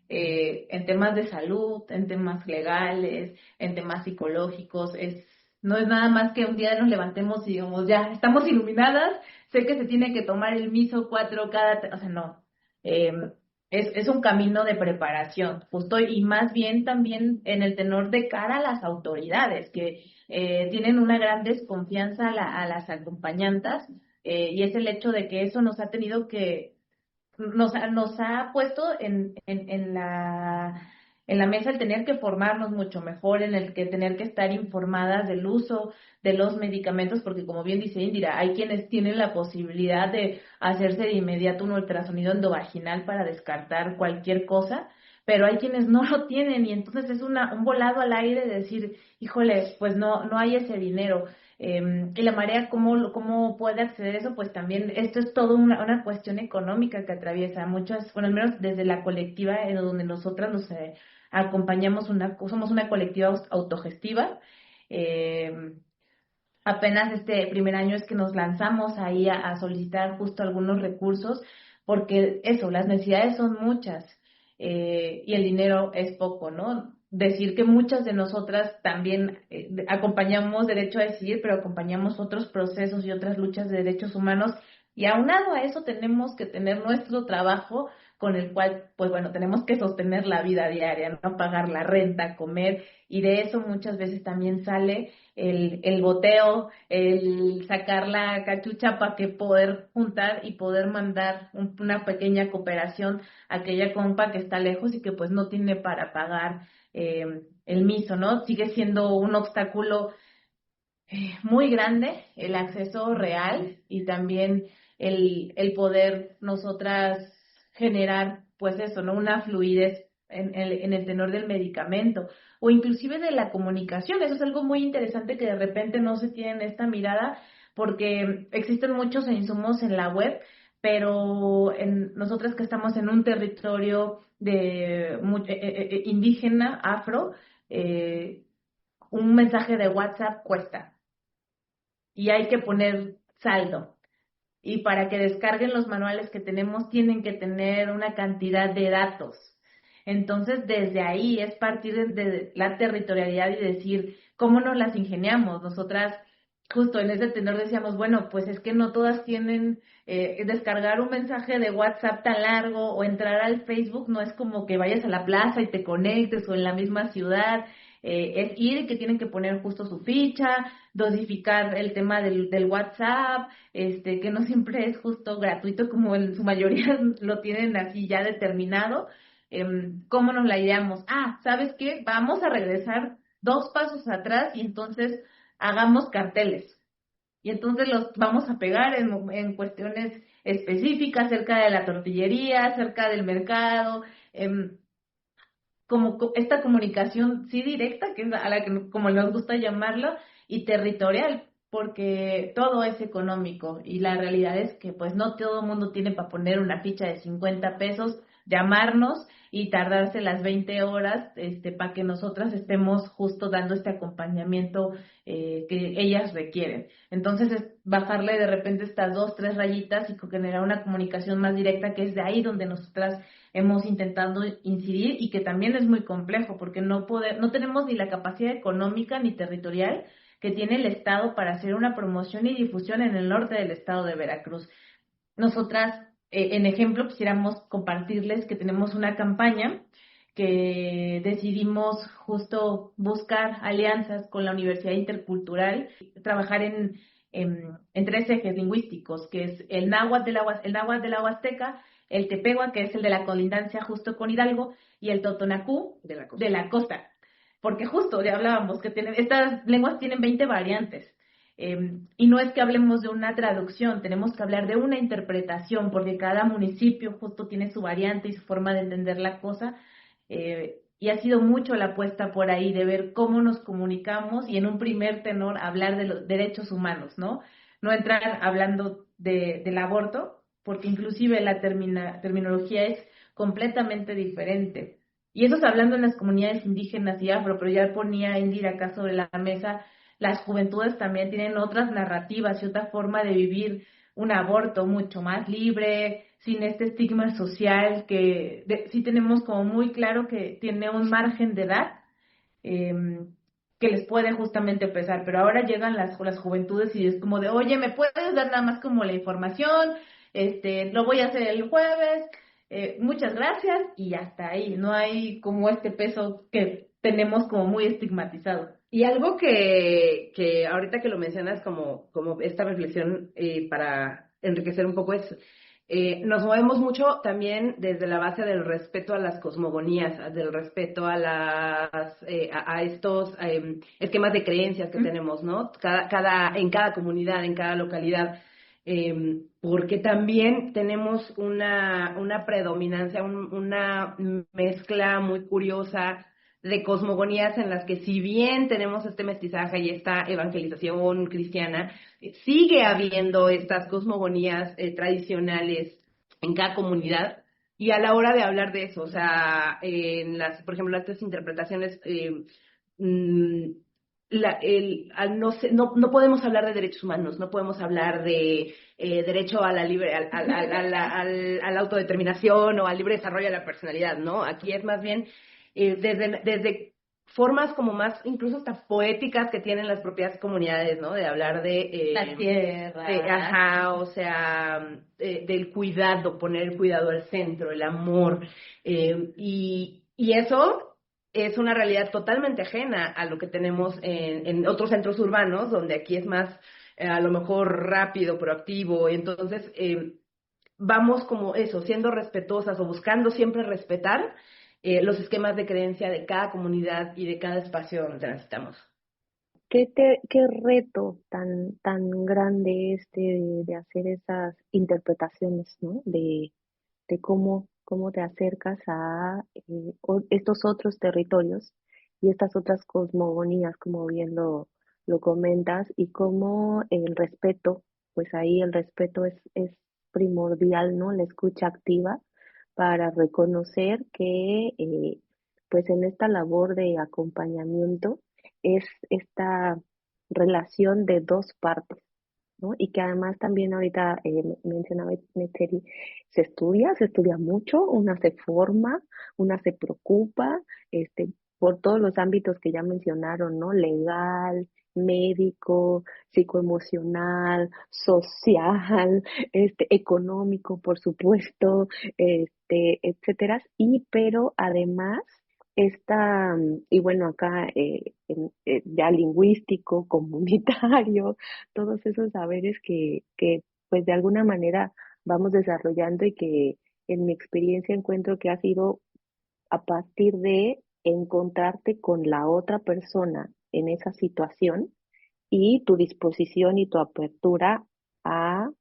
en temas de salud, en temas legales, en temas psicológicos. No es nada más que un día nos levantemos y digamos, ya, estamos iluminadas, sé que se tiene que tomar el miso 4 o sea, no. Eh, es un camino de preparación, justo, y más bien también en el tenor de cara a las autoridades, que tienen una gran desconfianza a las acompañantas, y es el hecho de que eso nos ha tenido que, nos ha puesto en la mesa el tener que formarnos mucho mejor, en el que tener que estar informadas del uso de los medicamentos, porque como bien dice Indira, hay quienes tienen la posibilidad de hacerse de inmediato un ultrasonido endovaginal para descartar cualquier cosa, pero hay quienes no lo tienen y entonces es un volado al aire de decir, híjole, pues no hay ese dinero. Y la marea, ¿cómo puede acceder a eso? Pues también esto es todo una cuestión económica que atraviesa muchas, bueno, al menos desde la colectiva en donde nosotras nos acompañamos, somos una colectiva autogestiva. Eh, Apenas este primer año es que nos lanzamos ahí a solicitar justo algunos recursos, porque eso, las necesidades son muchas y el dinero es poco, ¿no? Decir que muchas de nosotras también acompañamos derecho a decidir, pero acompañamos otros procesos y otras luchas de derechos humanos, y aunado a eso tenemos que tener nuestro trabajo con el cual, pues bueno, tenemos que sostener la vida diaria, no pagar la renta, comer, y de eso muchas veces también sale el boteo, el sacar la cachucha para que poder juntar y poder mandar una pequeña cooperación a aquella compa que está lejos y que pues no tiene para pagar el miso, ¿no? Sigue siendo un obstáculo muy grande el acceso real y también el poder nosotras generar, pues eso, ¿no? Una fluidez en el tenor del medicamento o inclusive de la comunicación. Eso es algo muy interesante que de repente no se tiene en esta mirada porque existen muchos insumos en la web, pero nosotras que estamos en un territorio indígena, afro, un mensaje de WhatsApp cuesta y hay que poner saldo. Y para que descarguen los manuales que tenemos, tienen que tener una cantidad de datos. Entonces, desde ahí es partir de la territorialidad y decir cómo nos las ingeniamos. Nosotras, justo en ese tenor, decíamos, bueno, pues es que no todas tienen descargar un mensaje de WhatsApp tan largo o entrar al Facebook, no es como que vayas a la plaza y te conectes o en la misma ciudad. Es ir y que tienen que poner justo su ficha, dosificar el tema del WhatsApp, que no siempre es justo gratuito, como en su mayoría lo tienen así ya determinado. ¿Cómo nos la ideamos? ¿Sabes qué? Vamos a regresar 2 pasos atrás y entonces hagamos carteles. Y entonces los vamos a pegar en cuestiones específicas acerca de la tortillería, acerca del mercado, como esta comunicación sí directa, que es a la que como nos gusta llamarlo, y territorial, porque todo es económico y la realidad es que pues no todo el mundo tiene para poner una ficha de 50 pesos, llamarnos y tardarse las 20 horas para que nosotras estemos justo dando este acompañamiento que ellas requieren. Entonces es bajarle de repente estas 2, 3 rayitas y generar una comunicación más directa, que es de ahí donde nosotras hemos intentado incidir y que también es muy complejo porque no tenemos ni la capacidad económica ni territorial que tiene el Estado para hacer una promoción y difusión en el norte del estado de Veracruz. Nosotras, en ejemplo, quisiéramos compartirles que tenemos una campaña que decidimos justo buscar alianzas con la Universidad Intercultural, trabajar en 3 ejes lingüísticos, que es el náhuatl de la Huasteca, el tepehua, que es el de la colindancia justo con Hidalgo, y el totonacú de la costa. Porque justo ya hablábamos que estas lenguas tienen 20 variantes. Y no es que hablemos de una traducción, tenemos que hablar de una interpretación, porque cada municipio justo tiene su variante y su forma de entender la cosa. Y ha sido mucho la apuesta por ahí de ver cómo nos comunicamos y en un primer tenor hablar de los derechos humanos, ¿no? No entrar hablando del aborto, porque inclusive la terminología es completamente diferente. Y eso es hablando en las comunidades indígenas y afro, pero ya ponía Indira acá sobre la mesa, las juventudes también tienen otras narrativas y otra forma de vivir un aborto mucho más libre, sin este estigma social que sí tenemos como muy claro que tiene un margen de edad eh, que les puede justamente pesar, pero ahora llegan las juventudes y es como de, oye, ¿me puedes dar nada más como la información? Lo voy a hacer el jueves, muchas gracias, y hasta ahí, no hay como este peso que tenemos como muy estigmatizado. Y algo que ahorita que lo mencionas como esta reflexión para enriquecer un poco es, nos movemos mucho también desde la base del respeto a las cosmogonías, del respeto a a estos esquemas de creencias que tenemos, ¿no? En cada comunidad, en cada localidad. Porque también tenemos una predominancia, una mezcla muy curiosa de cosmogonías en las que, si bien tenemos este mestizaje y esta evangelización cristiana, sigue habiendo estas cosmogonías tradicionales en cada comunidad. Y a la hora de hablar de eso, o sea, por ejemplo, estas interpretaciones, mm, no podemos hablar de derechos humanos, no podemos hablar de derecho a la libre, a la autodeterminación o al libre desarrollo de la personalidad, ¿no? Aquí es más bien desde formas como más, incluso hasta poéticas que tienen las propias comunidades, ¿no? De hablar de la tierra. Ajá, o sea, del cuidado, poner el cuidado al centro, el amor, y eso es una realidad totalmente ajena a lo que tenemos en otros centros urbanos, donde aquí es más, a lo mejor rápido, proactivo, y entonces vamos como eso, siendo respetuosas o buscando siempre respetar los esquemas de creencia de cada comunidad y de cada espacio donde transitamos. Qué reto tan grande de hacer esas interpretaciones, ¿no? De cómo te acercas a estos otros territorios y estas otras cosmogonías, como bien lo comentas, y cómo el respeto, pues ahí el respeto es primordial, ¿no? La escucha activa para reconocer que, pues en esta labor de acompañamiento es esta relación de dos partes, ¿no? Y que además también ahorita mencionaba Neteri, se estudia mucho, una se forma, una se preocupa, por todos los ámbitos que ya mencionaron, ¿no? Legal, médico, psicoemocional, social, económico, por supuesto, etcétera. Pero además y bueno, acá ya lingüístico, comunitario, todos esos saberes que pues de alguna manera vamos desarrollando y que en mi experiencia encuentro que ha sido a partir de encontrarte con la otra persona en esa situación y tu disposición y tu apertura a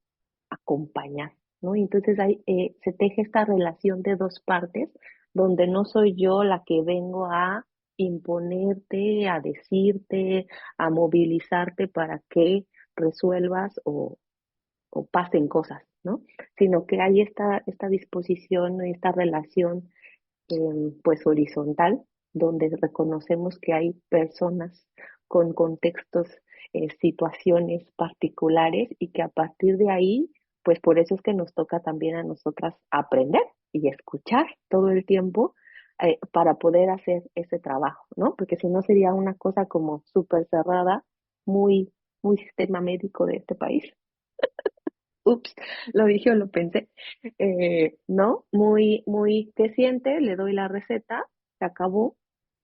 acompañar, ¿no? Y entonces ahí se teje esta relación de dos partes, donde no soy yo la que vengo a imponerte, a decirte, a movilizarte para que resuelvas o pasen cosas, ¿no? Sino que hay esta disposición, esta relación pues horizontal, donde reconocemos que hay personas con contextos, situaciones particulares y que a partir de ahí, pues por eso es que nos toca también a nosotras aprender y escuchar todo el tiempo para poder hacer ese trabajo, ¿no? Porque si no sería una cosa como súper cerrada, muy sistema médico de este país. Ups, lo dije o lo pensé. ¿No? ¿Qué siente? Le doy la receta, se acabó.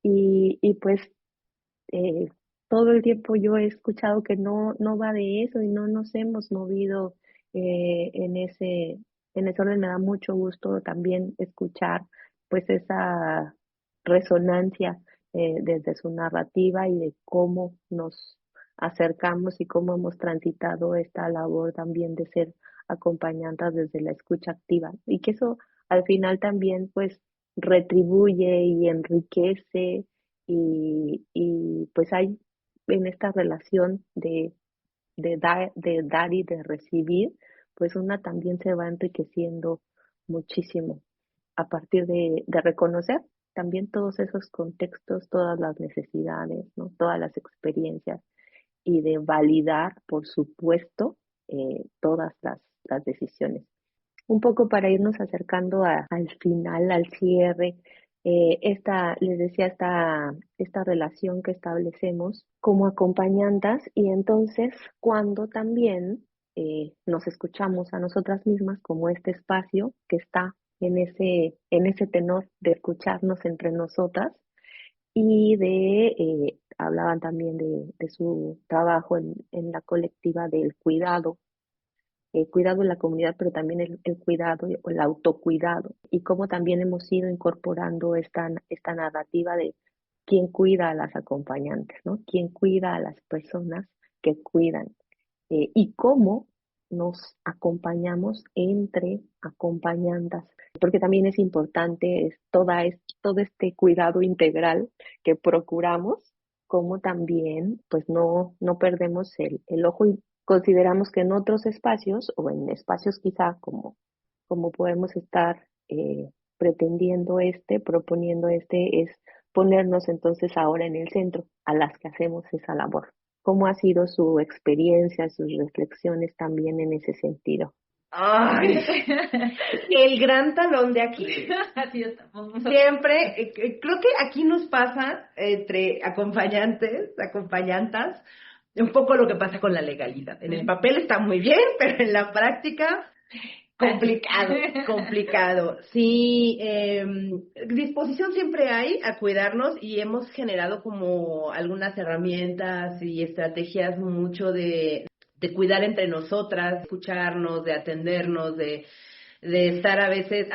Y pues eh, todo el tiempo yo he escuchado que no va de eso y no nos hemos movido en ese orden. Me da mucho gusto también escuchar pues esa resonancia desde su narrativa y de cómo nos acercamos y cómo hemos transitado esta labor también de ser acompañantes desde la escucha activa y que eso al final también pues retribuye y enriquece y pues hay en esta relación de dar y de recibir, pues una también se va enriqueciendo muchísimo a partir de reconocer también todos esos contextos, todas las necesidades, ¿no? Todas las experiencias y de validar, por supuesto, todas las decisiones. Un poco para irnos acercando al final, al cierre, les decía, esta relación que establecemos como acompañantas y entonces cuando también nos escuchamos a nosotras mismas como este espacio que está en ese tenor de escucharnos entre nosotras y hablaban también de su trabajo en la colectiva del cuidado, cuidado en la comunidad, pero también el cuidado o el autocuidado, y cómo también hemos ido incorporando esta narrativa de quién cuida a las acompañantes, ¿no? Quién cuida a las personas que cuidan, y cómo nos acompañamos entre acompañantas, porque también es importante todo este cuidado integral que procuramos, como también pues no perdemos el ojo y consideramos que en otros espacios o en espacios quizá como podemos estar pretendiendo proponiendo es ponernos entonces ahora en el centro a las que hacemos esa labor. ¿Cómo ha sido su experiencia, sus reflexiones también en ese sentido? Ay, el gran talón de Aquiles. Así estamos. Siempre, creo que aquí nos pasa entre acompañantas, un poco lo que pasa con la legalidad. En el papel está muy bien, pero en la práctica complicado. Sí, disposición siempre hay a cuidarnos y hemos generado como algunas herramientas y estrategias mucho de cuidar entre nosotras, de escucharnos, de atendernos, de estar a veces,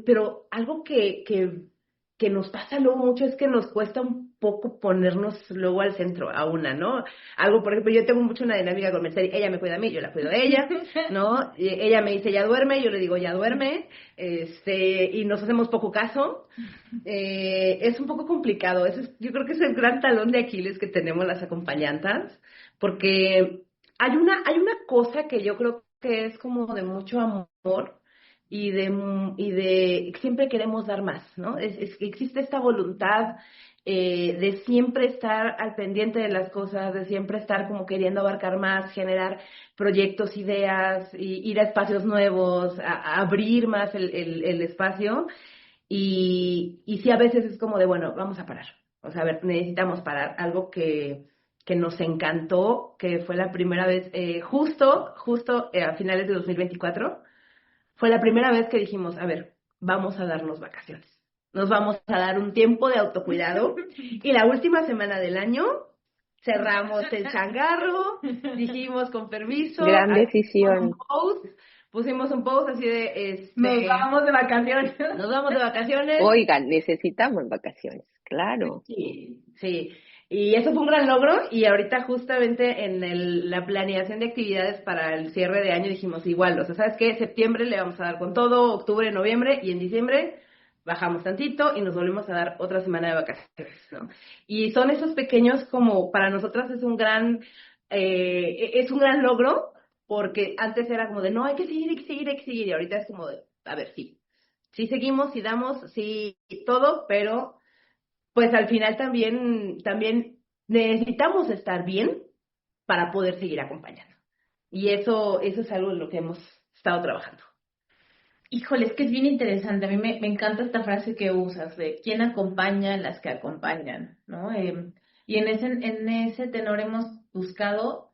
pero algo que nos pasa luego mucho es que nos cuesta un poco ponernos luego al centro a una, ¿no? Algo, por ejemplo, yo tengo mucho una dinámica con Mercedes, ella me cuida a mí, yo la cuido a ella, ¿no? Y ella me dice, ya duerme, yo le digo, ya duerme, y nos hacemos poco caso. Es un poco complicado, yo creo que es el gran talón de Aquiles que tenemos las acompañantas, porque hay una cosa que yo creo que es como de mucho amor, y de siempre queremos dar más, ¿no? Existe esta voluntad de siempre estar al pendiente de las cosas, de siempre estar como queriendo abarcar más, generar proyectos, ideas, ir a espacios nuevos, a abrir más el espacio. Y sí, a veces es como de, bueno, vamos a parar. O sea, a ver, necesitamos parar. Algo que nos encantó, que fue la primera vez, justo a finales de 2024, fue la primera vez que dijimos, a ver, vamos a darnos vacaciones. Nos vamos a dar un tiempo de autocuidado. Y la última semana del año cerramos el changarro, dijimos con permiso. Gran decisión. Pusimos un post así de... Nos vamos de vacaciones. Nos vamos de vacaciones. Oigan, necesitamos vacaciones, claro. Sí, sí. Y eso fue un gran logro y ahorita justamente en la planeación de actividades para el cierre de año dijimos igual, o sea, ¿sabes qué? Septiembre le vamos a dar con todo, octubre, noviembre y en diciembre bajamos tantito y nos volvemos a dar otra semana de vacaciones, ¿no? Y son esos pequeños como para nosotras es un gran es un gran logro, porque antes era como de, no, hay que seguir, hay que seguir, hay que seguir, y ahorita es como de, a ver, sí seguimos, sí damos, sí todo, pero pues al final también necesitamos estar bien para poder seguir acompañando. Y eso es algo en lo que hemos estado trabajando. Híjole, es que es bien interesante. A mí me encanta esta frase que usas de quién acompaña a las que acompañan, ¿no? Y en ese tenor hemos buscado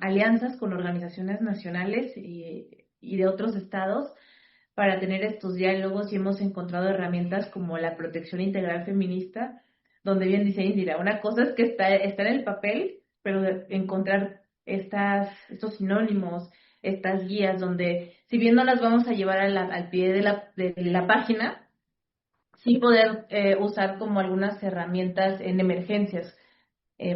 alianzas con organizaciones nacionales y de otros estados para tener estos diálogos y hemos encontrado herramientas como la protección integral feminista, donde bien dice Indira, una cosa es que está en el papel, pero encontrar estos sinónimos, estas guías, donde si bien no las vamos a llevar al pie de la página, sí poder usar como algunas herramientas en emergencias,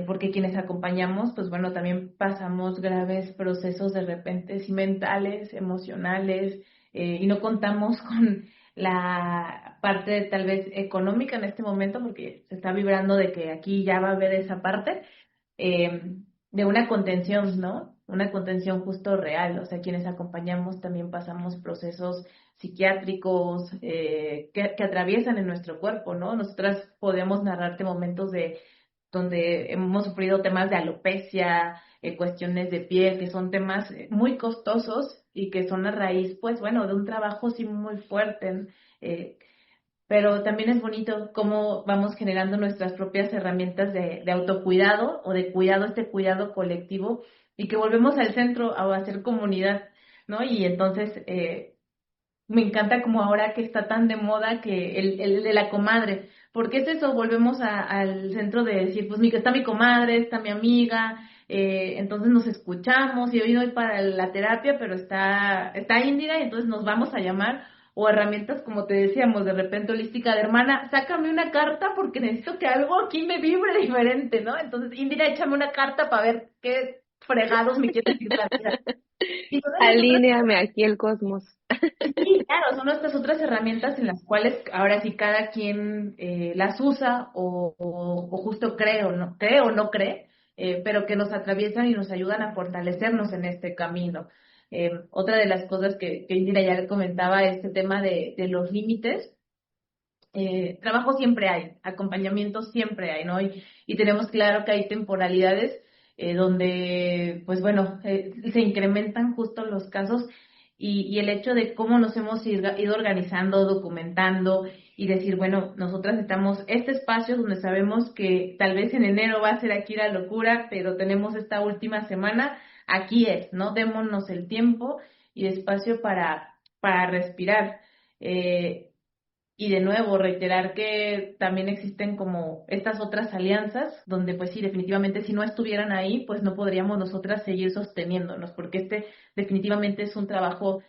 porque quienes acompañamos, pues bueno, también pasamos graves procesos de repente, sí, mentales, emocionales, y no contamos con la parte tal vez económica en este momento, porque se está vibrando de que aquí ya va a haber esa parte, eh, de una contención, ¿no? Una contención justo real, o sea, quienes acompañamos también pasamos procesos psiquiátricos que atraviesan en nuestro cuerpo, ¿no? Nosotras podemos narrarte momentos de donde hemos sufrido temas de alopecia, cuestiones de piel, que son temas muy costosos y que son a raíz, pues bueno, de un trabajo sí muy fuerte, eh, pero también es bonito cómo vamos generando nuestras propias herramientas de autocuidado o de cuidado, este cuidado colectivo, y que volvemos al centro a hacer comunidad, ¿no? Y entonces me encanta como ahora que está tan de moda que el de la comadre, porque es eso, volvemos al centro de decir, pues está mi comadre, está mi amiga, entonces nos escuchamos y hoy doy para la terapia, pero está Indira y entonces nos vamos a llamar, o herramientas como te decíamos, de repente holística de hermana, sácame una carta porque necesito que algo aquí me vibre diferente, ¿no? Entonces, Indira, échame una carta para ver qué fregados me quiere decir la vida. Y todas las otras. Alíneame aquí el cosmos. Sí, claro, son estas otras herramientas en las cuales ahora sí cada quien las usa o justo cree o no cree, pero que nos atraviesan y nos ayudan a fortalecernos en este camino. Otra de las cosas que Indira ya le comentaba, este tema de los límites. Trabajo siempre hay, acompañamiento siempre hay, ¿no? Y tenemos claro que hay temporalidades donde, pues bueno, se incrementan justo los casos y el hecho de cómo nos hemos ido organizando, documentando y decir, bueno, nosotras estamos este espacio donde sabemos que tal vez en enero va a ser aquí la locura, pero tenemos esta última semana, aquí es, ¿no? Démonos el tiempo y espacio para respirar. Y de nuevo, reiterar que también existen como estas otras alianzas, donde pues sí, definitivamente si no estuvieran ahí, pues no podríamos nosotras seguir sosteniéndonos, porque este definitivamente es un trabajo,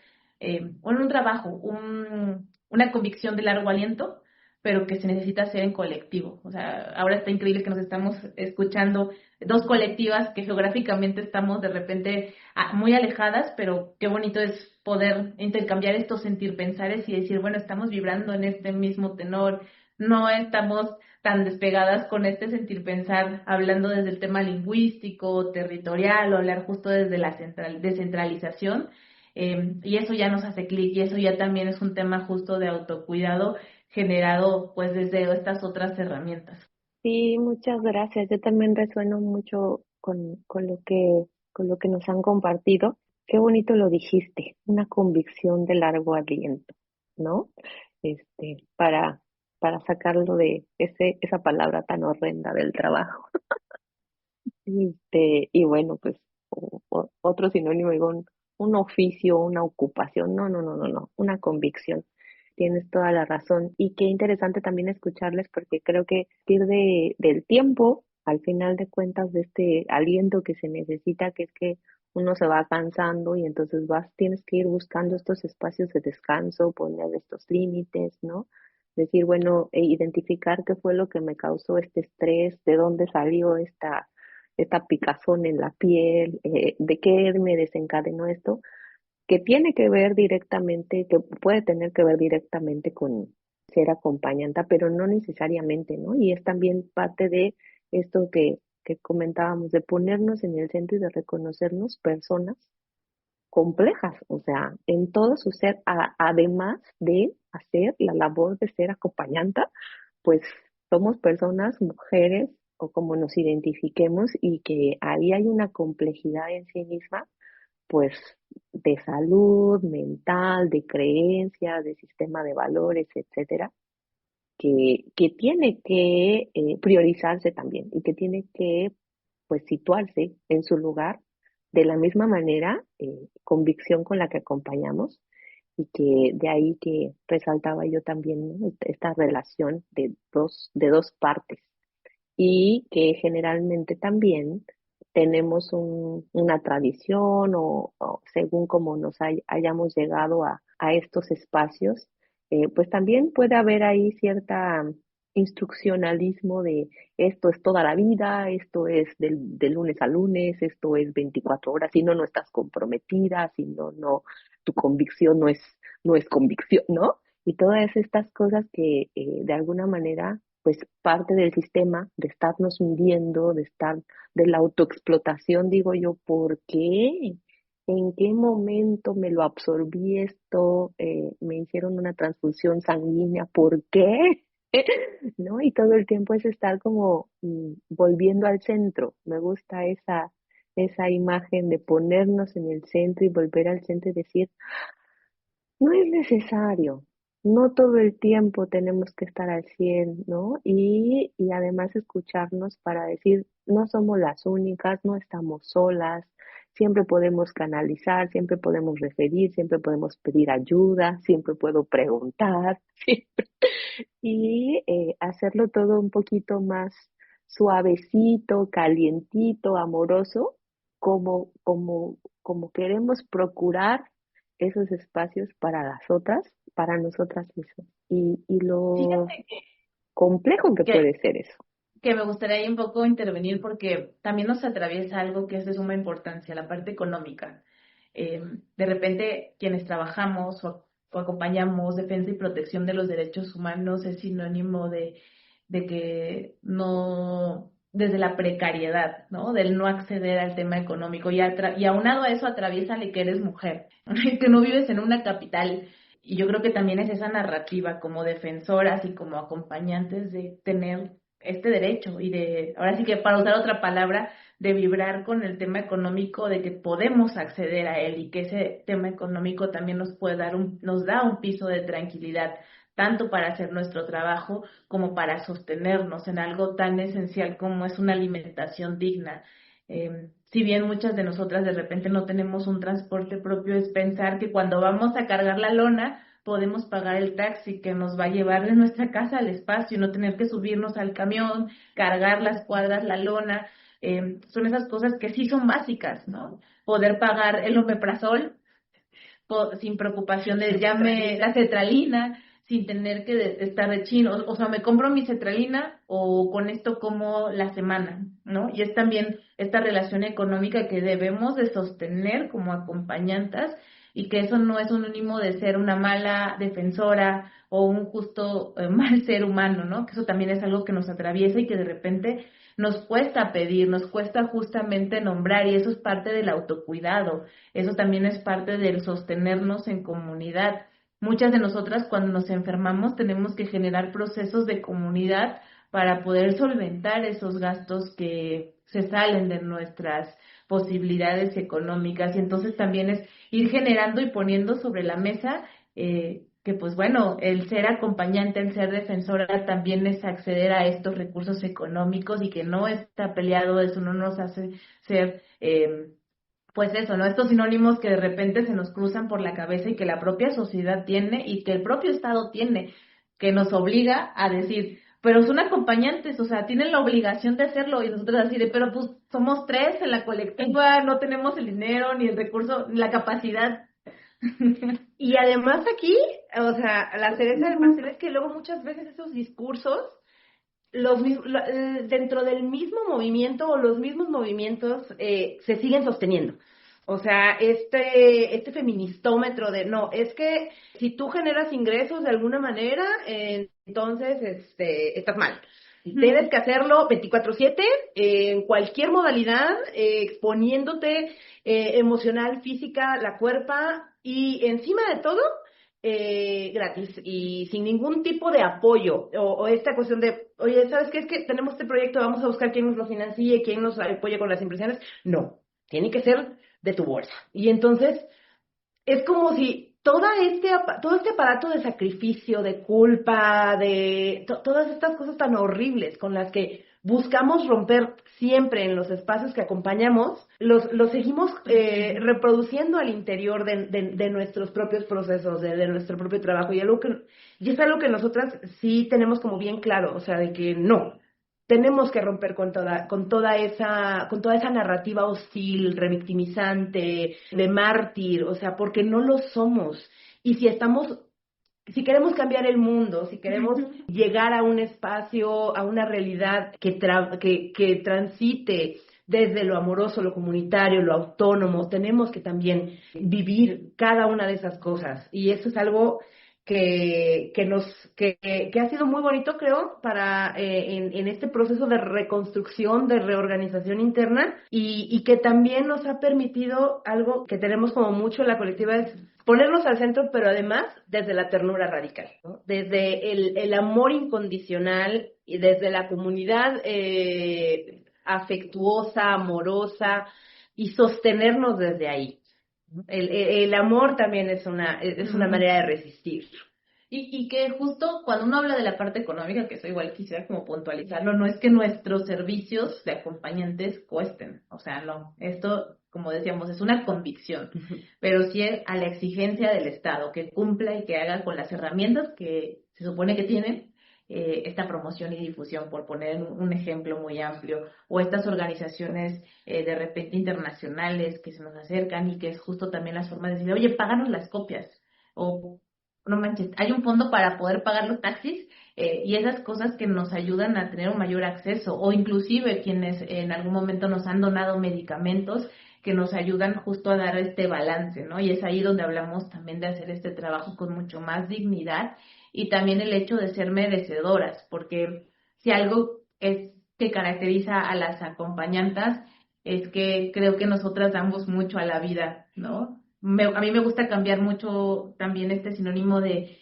una convicción de largo aliento, pero que se necesita hacer en colectivo. O sea, ahora está increíble que nos estamos escuchando dos colectivas que geográficamente estamos de repente muy alejadas, pero qué bonito es poder intercambiar estos sentir pensares y decir, bueno, estamos vibrando en este mismo tenor, no estamos tan despegadas con este sentir pensar, hablando desde el tema lingüístico, territorial, o hablar justo desde la descentralización, y eso ya nos hace clic, y eso ya también es un tema justo de autocuidado generado pues desde estas otras herramientas. Sí, muchas gracias. Yo también resueno mucho con lo que nos han compartido. Qué bonito lo dijiste, una convicción de largo aliento, ¿no? Para, para sacarlo de esa palabra tan horrenda del trabajo. Y bueno, pues otro sinónimo, digo, un oficio, una ocupación. No, no, no, no, no, una convicción. Tienes toda la razón. Y qué interesante también escucharles porque creo que del tiempo, al final de cuentas, de este aliento que se necesita, que es que uno se va cansando y entonces tienes que ir buscando estos espacios de descanso, poner estos límites, ¿no? Decir, bueno, identificar qué fue lo que me causó este estrés, de dónde salió esta picazón en la piel, de qué me desencadenó esto, que tiene que ver directamente, que puede tener que ver directamente con ser acompañante, pero no necesariamente, ¿no? Y es también parte de esto que comentábamos, de ponernos en el centro y de reconocernos personas complejas, o sea, en todo su ser, además de hacer la labor de ser acompañanta, pues somos personas, mujeres, o como nos identifiquemos, y que ahí hay una complejidad en sí misma, pues de salud mental, de creencias, de sistema de valores, etcétera, que tiene que priorizarse también y que tiene que pues situarse en su lugar de la misma manera, convicción con la que acompañamos, y que de ahí que resaltaba yo también, ¿no? Esta relación de dos partes, y que generalmente también tenemos una tradición, o según como nos hayamos llegado a estos espacios, pues también puede haber ahí cierta instruccionalismo de esto es toda la vida, esto es de lunes a lunes, esto es 24 horas, si no, no estás comprometida, si no, no, tu convicción no es convicción, ¿no? Y todas estas cosas que de alguna manera pues parte del sistema, de estarnos midiendo, de la autoexplotación, digo yo, ¿por qué? ¿En qué momento me lo absorbí esto? ¿Me hicieron una transfusión sanguínea? ¿Por qué? ¿No? Y todo el tiempo es estar como volviendo al centro. Me gusta esa imagen de ponernos en el centro y volver al centro y decir, no es necesario, no todo el tiempo tenemos que estar al 100, ¿no? Y además escucharnos para decir, no somos las únicas, no estamos solas, siempre podemos canalizar, siempre podemos referir, siempre podemos pedir ayuda, siempre puedo preguntar, siempre. Y hacerlo todo un poquito más suavecito, calientito, amoroso, como queremos procurar esos espacios para las otras, para nosotras mismas. Y lo Fíjate complejo que que, puede ser eso. que me gustaría ahí un poco intervenir porque también nos atraviesa algo que es de suma importancia, la parte económica. De repente, quienes trabajamos o acompañamos defensa y protección de los derechos humanos es sinónimo de que no, desde la precariedad, ¿no? Del no acceder al tema económico. Y aunado a eso, atraviésale que eres mujer, que no vives en una capital. Y yo creo que también es esa narrativa como defensoras y como acompañantes de tener este derecho y de, ahora sí que para usar otra palabra, de vibrar con el tema económico, de que podemos acceder a él y que ese tema económico también nos puede dar nos da un piso de tranquilidad, tanto para hacer nuestro trabajo como para sostenernos en algo tan esencial como es una alimentación digna. Si bien muchas de nosotras de repente no tenemos un transporte propio, es pensar que cuando vamos a cargar la lona, podemos pagar el taxi que nos va a llevar de nuestra casa al espacio y no tener que subirnos al camión, cargar las cuadras, la lona. Son esas cosas que sí son básicas, ¿no? Poder pagar el omeprazol sin preocupación de llame la cetralina, sin tener que estar de chino, o sea, me compro mi cetralina o con esto como la semana, ¿no? Y es también esta relación económica que debemos de sostener como acompañantas y que eso no es sinónimo de ser una mala defensora o un justo mal ser humano, ¿no? Que eso también es algo que nos atraviesa y que de repente nos cuesta pedir, nos cuesta justamente nombrar y eso es parte del autocuidado, eso también es parte del sostenernos en comunidad. Muchas de nosotras cuando nos enfermamos tenemos que generar procesos de comunidad para poder solventar esos gastos que se salen de nuestras posibilidades económicas y entonces también es ir generando y poniendo sobre la mesa que pues bueno, el ser acompañante, el ser defensora también es acceder a estos recursos económicos y que no está peleado, eso no nos hace ser pues eso, ¿no? Estos sinónimos que de repente se nos cruzan por la cabeza y que la propia sociedad tiene y que el propio Estado tiene, que nos obliga a decir, pero son acompañantes, o sea, tienen la obligación de hacerlo y nosotros así de, pero pues somos tres en la colectiva, no tenemos el dinero, ni el recurso, ni la capacidad. Y además aquí, o sea, la cereza del pastel es que luego muchas veces esos discursos dentro del mismo movimiento o los mismos movimientos se siguen sosteniendo. O sea, este feministómetro de no, es que si tú generas ingresos de alguna manera, entonces estás mal. Tienes que hacerlo 24/7, en cualquier modalidad, exponiéndote emocional, física, la cuerpa y encima de todo, gratis y sin ningún tipo de apoyo o esta cuestión de, oye, ¿sabes qué? Es que tenemos este proyecto, vamos a buscar quién nos lo financie, quién nos apoye con las impresiones. No, tiene que ser de tu bolsa. Y entonces es como si todo este aparato de sacrificio, de culpa, de todas estas cosas tan horribles con las que buscamos romper siempre en los espacios que acompañamos, los seguimos reproduciendo al interior de nuestros propios procesos, de nuestro propio trabajo. Y es algo que nosotras sí tenemos como bien claro, o sea, de que no. Tenemos que romper con toda esa narrativa hostil, revictimizante, de mártir, o sea, porque no lo somos. Y si queremos cambiar el mundo, si queremos llegar a un espacio, a una realidad que transite desde lo amoroso, lo comunitario, lo autónomo, tenemos que también vivir cada una de esas cosas. Y eso es algo que ha sido muy bonito, creo, para en este proceso de reconstrucción, de reorganización interna y que también nos ha permitido algo que tenemos como mucho en la colectiva, es ponernos al centro, pero además desde la ternura radical, ¿no? Desde el amor incondicional y desde la comunidad afectuosa, amorosa y sostenernos desde ahí. El amor también es una manera de resistir. Y que justo cuando uno habla de la parte económica, que eso igual quisiera como puntualizarlo, no es que nuestros servicios de acompañantes cuesten, o sea, no, esto, como decíamos, es una convicción, pero sí es a la exigencia del Estado, que cumpla y que haga con las herramientas que se supone que tienen esta promoción y difusión, por poner un ejemplo muy amplio, o estas organizaciones de repente internacionales que se nos acercan y que es justo también la forma de decir, oye, páganos las copias, o no manches, hay un fondo para poder pagar los taxis y esas cosas que nos ayudan a tener un mayor acceso, o inclusive quienes en algún momento nos han donado medicamentos que nos ayudan justo a dar este balance, ¿no? Y es ahí donde hablamos también de hacer este trabajo con mucho más dignidad y también el hecho de ser merecedoras, porque si algo es que caracteriza a las acompañantas es que creo que nosotras damos mucho a la vida, ¿no? A mí me gusta cambiar mucho también este sinónimo de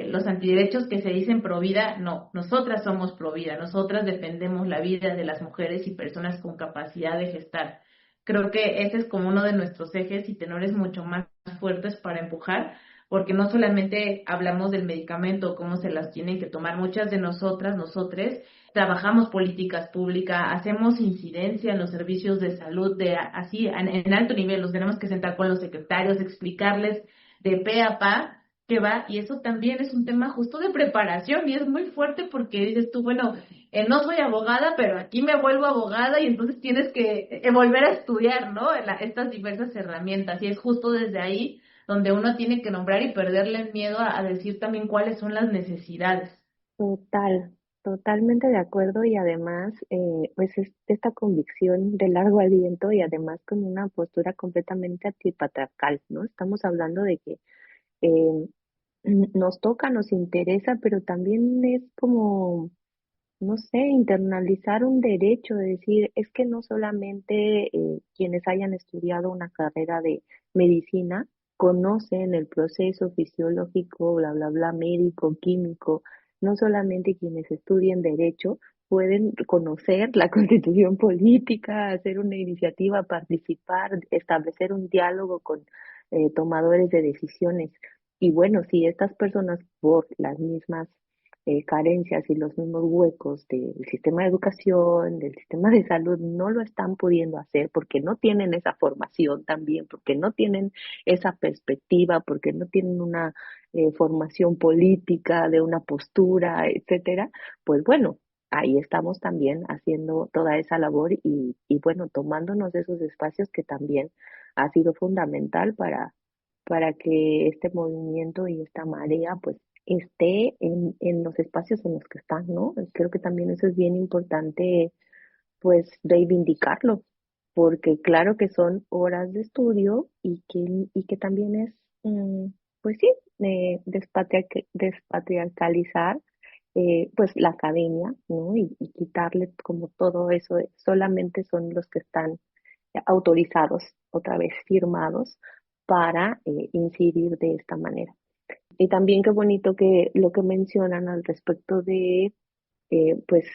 los antiderechos que se dicen pro vida. No, nosotras somos pro vida, nosotras defendemos la vida de las mujeres y personas con capacidad de gestar. Creo que ese es como uno de nuestros ejes y tenores mucho más fuertes para empujar, porque no solamente hablamos del medicamento, cómo se las tienen que tomar, muchas de nosotras, nosotres, trabajamos políticas públicas, hacemos incidencia en los servicios de salud, así en alto nivel, nos tenemos que sentar con los secretarios, explicarles de pe a pa qué va, y eso también es un tema justo de preparación, y es muy fuerte porque dices tú, bueno, no soy abogada, pero aquí me vuelvo abogada, y entonces tienes que volver a estudiar, ¿no? Estas diversas herramientas, y es justo desde ahí donde uno tiene que nombrar y perderle el miedo a decir también cuáles son las necesidades. Totalmente de acuerdo y además, pues es esta convicción de largo aliento y además con una postura completamente antipatriarcal, ¿no? Estamos hablando de que eh, nos toca, nos interesa, pero también es como, no sé, internalizar un derecho, de decir, es que no solamente quienes hayan estudiado una carrera de medicina conocen el proceso fisiológico, bla, bla, bla, médico, químico, no solamente quienes estudien derecho pueden conocer la constitución política, hacer una iniciativa, participar, establecer un diálogo con tomadores de decisiones. Y bueno, si estas personas por las mismas carencias y los mismos huecos del sistema de educación, del sistema de salud, no lo están pudiendo hacer porque no tienen esa formación también, porque no tienen esa perspectiva, porque no tienen una formación política de una postura, etcétera, pues bueno, ahí estamos también haciendo toda esa labor y bueno, tomándonos esos espacios que también ha sido fundamental para que este movimiento y esta marea pues esté en los espacios en los que están, ¿no? Creo que también eso es bien importante, pues, reivindicarlo, porque claro que son horas de estudio y que también es, pues sí, despatriarcalizar pues la academia, ¿no? Y quitarle como todo eso, solamente son los que están autorizados, otra vez firmados, para incidir de esta manera. Y también qué bonito que lo que mencionan al respecto de, pues,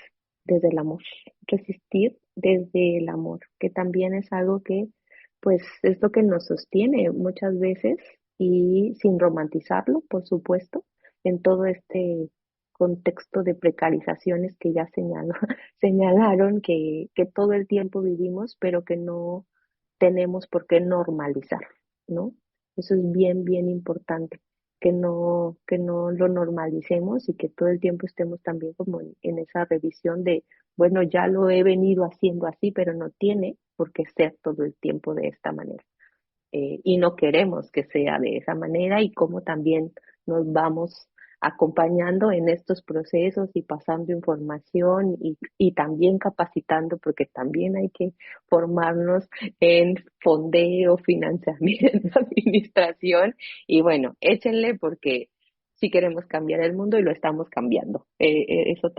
desde el amor, resistir desde el amor, que también es algo que, pues, es lo que nos sostiene muchas veces y sin romantizarlo, por supuesto, en todo este contexto de precarizaciones que ya señalaron que todo el tiempo vivimos, pero que no tenemos por qué normalizar, ¿no? Eso es bien, bien importante, que no lo normalicemos y que todo el tiempo estemos también como en esa revisión de, bueno, ya lo he venido haciendo así, pero no tiene por qué ser todo el tiempo de esta manera. Y no queremos que sea de esa manera y cómo también nos vamos acompañando en estos procesos y pasando información y también capacitando, porque también hay que formarnos en fondeo, financiamiento, administración y bueno, échenle porque sí queremos cambiar el mundo y lo estamos cambiando. De eso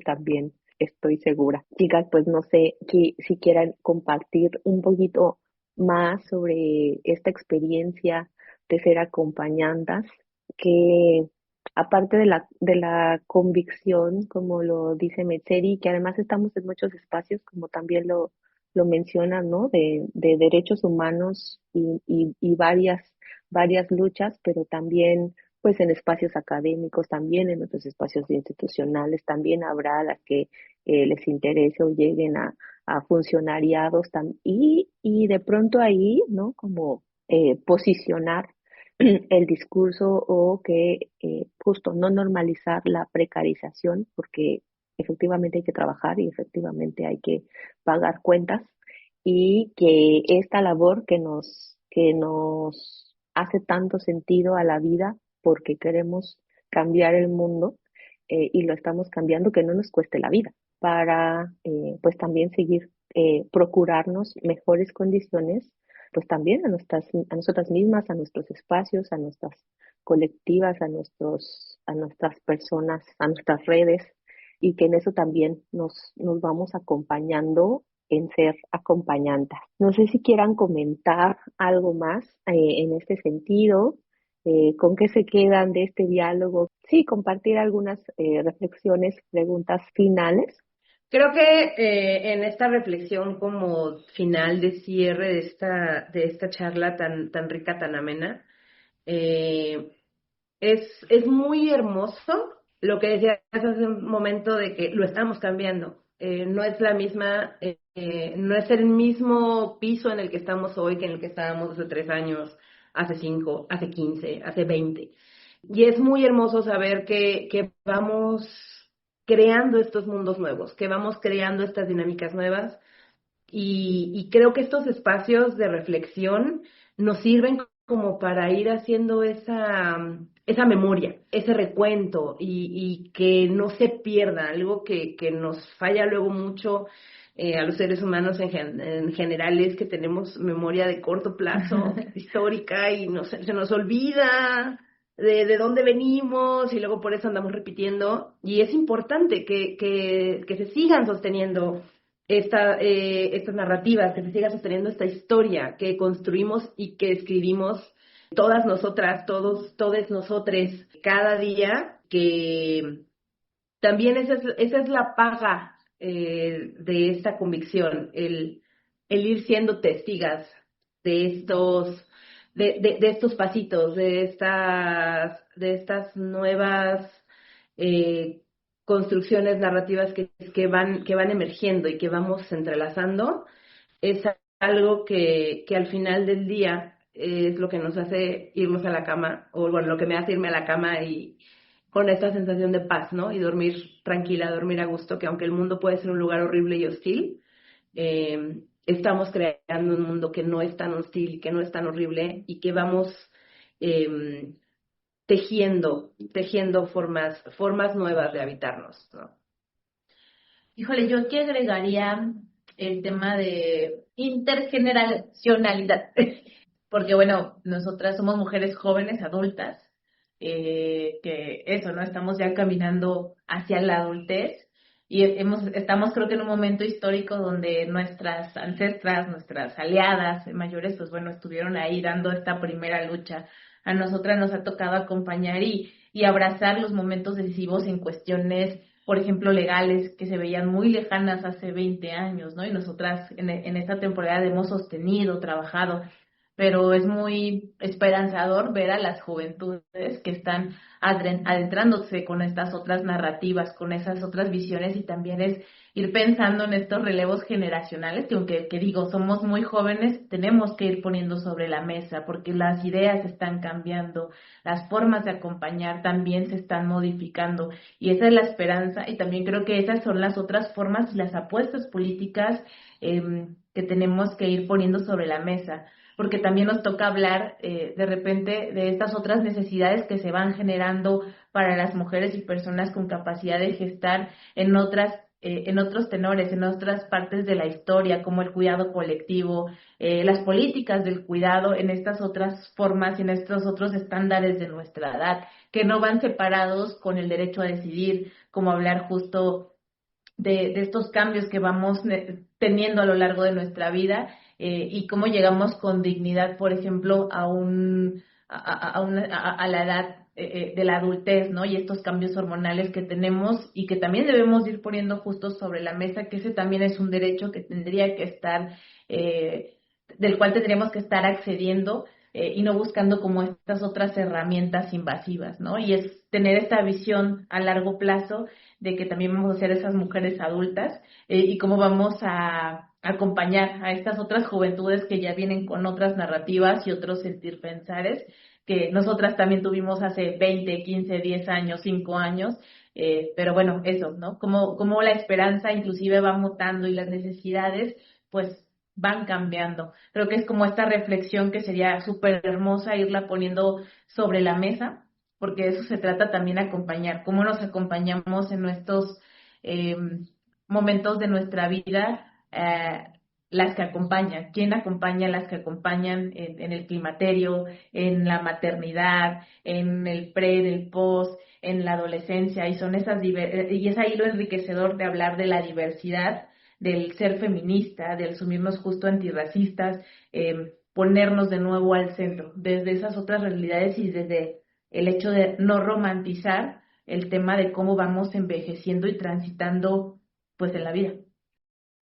también estoy segura. Chicas, pues no sé si quieran compartir un poquito más sobre esta experiencia de ser acompañandas, que aparte de la convicción, como lo dice Metzeri, que además estamos en muchos espacios, como también lo menciona, ¿no? De derechos humanos y varias luchas, pero también pues en espacios académicos, también en otros espacios institucionales, también habrá las que les interese o lleguen a funcionariados y de pronto ahí, ¿no? Como posicionar el discurso o que justo no normalizar la precarización porque efectivamente hay que trabajar y efectivamente hay que pagar cuentas y que esta labor que nos hace tanto sentido a la vida porque queremos cambiar el mundo y lo estamos cambiando, que no nos cueste la vida para pues también seguir procurarnos mejores condiciones, pues también a nosotras mismas, a nuestros espacios, a nuestras colectivas, a nuestras personas, a nuestras redes, y que en eso también nos vamos acompañando en ser acompañantes. No sé si quieran comentar algo más en este sentido, con qué se quedan de este diálogo. Sí, compartir algunas reflexiones, preguntas finales. Creo que en esta reflexión como final de cierre de esta charla tan rica, tan amena, eh, es muy hermoso lo que decías hace un momento de que lo estamos cambiando. No es la misma, no es el mismo piso en el que estamos hoy que en el que estábamos hace 3 años, hace 5, hace 15, hace 20. Y es muy hermoso saber que vamos creando estos mundos nuevos, que vamos creando estas dinámicas nuevas y creo que estos espacios de reflexión nos sirven como para ir haciendo esa memoria, ese recuento y que no se pierda, algo que nos falla luego mucho a los seres humanos en general es que tenemos memoria de corto plazo, histórica, y se nos olvida de dónde venimos y luego por eso andamos repitiendo. Y es importante que se sigan sosteniendo estas narrativas, que se siga sosteniendo esta historia que construimos y que escribimos todas nosotras, todos nosotres, cada día, que también esa es la paga de esta convicción, el ir siendo testigas de de estos pasitos, de estas nuevas eh, construcciones narrativas que van emergiendo y que vamos entrelazando. Es algo que al final del día es lo que nos hace irnos a la cama, o bueno, lo que me hace irme a la cama y con esta sensación de paz, ¿no? Y dormir tranquila, dormir a gusto, que aunque el mundo puede ser un lugar horrible y hostil, estamos creando un mundo que no es tan hostil, que no es tan horrible y que vamos eh, tejiendo formas nuevas de habitarnos, ¿no? Híjole, yo aquí agregaría el tema de intergeneracionalidad, porque bueno, nosotras somos mujeres jóvenes, adultas, que eso, ¿no? Estamos ya caminando hacia la adultez y estamos creo que en un momento histórico donde nuestras ancestras, nuestras aliadas mayores, pues bueno, estuvieron ahí dando esta primera lucha. A nosotras nos ha tocado acompañar y abrazar los momentos decisivos en cuestiones, por ejemplo, legales que se veían muy lejanas hace 20 años, ¿no? Y nosotras en esta temporada hemos sostenido, trabajado, pero es muy esperanzador ver a las juventudes que están adentrándose con estas otras narrativas, con esas otras visiones, y también es ir pensando en estos relevos generacionales que, aunque que digo, somos muy jóvenes, tenemos que ir poniendo sobre la mesa porque las ideas están cambiando, las formas de acompañar también se están modificando, y esa es la esperanza, y también creo que esas son las otras formas y las apuestas políticas que tenemos que ir poniendo sobre la mesa, porque también nos toca hablar de repente de estas otras necesidades que se van generando para las mujeres y personas con capacidad de gestar en otros tenores, en otras partes de la historia, como el cuidado colectivo, las políticas del cuidado en estas otras formas y en estos otros estándares de nuestra edad, que no van separados con el derecho a decidir, como hablar justo de estos cambios que vamos teniendo a lo largo de nuestra vida, y cómo llegamos con dignidad, por ejemplo, a la edad de la adultez, ¿no? Y estos cambios hormonales que tenemos y que también debemos ir poniendo justo sobre la mesa, que ese también es un derecho que tendría que estar, del cual tendríamos que estar accediendo, y no buscando como estas otras herramientas invasivas, ¿no? Y es tener esta visión a largo plazo de que también vamos a ser esas mujeres adultas, y cómo vamos a acompañar a estas otras juventudes que ya vienen con otras narrativas y otros sentir pensares que nosotras también tuvimos hace 20, 15, 10 años, 5 años, pero bueno, eso, ¿no? Como la esperanza inclusive va mutando y las necesidades pues van cambiando. Creo que es como esta reflexión que sería súper hermosa irla poniendo sobre la mesa, porque de eso se trata también acompañar, cómo nos acompañamos en nuestros eh, momentos de nuestra vida, las que acompañan, quién acompaña a las que acompañan en el climaterio, en la maternidad, en el pre, en el post, en la adolescencia, y son y es ahí lo enriquecedor de hablar de la diversidad, del ser feminista, de asumirnos justo antirracistas, ponernos de nuevo al centro, desde esas otras realidades y desde el hecho de no romantizar el tema de cómo vamos envejeciendo y transitando pues en la vida.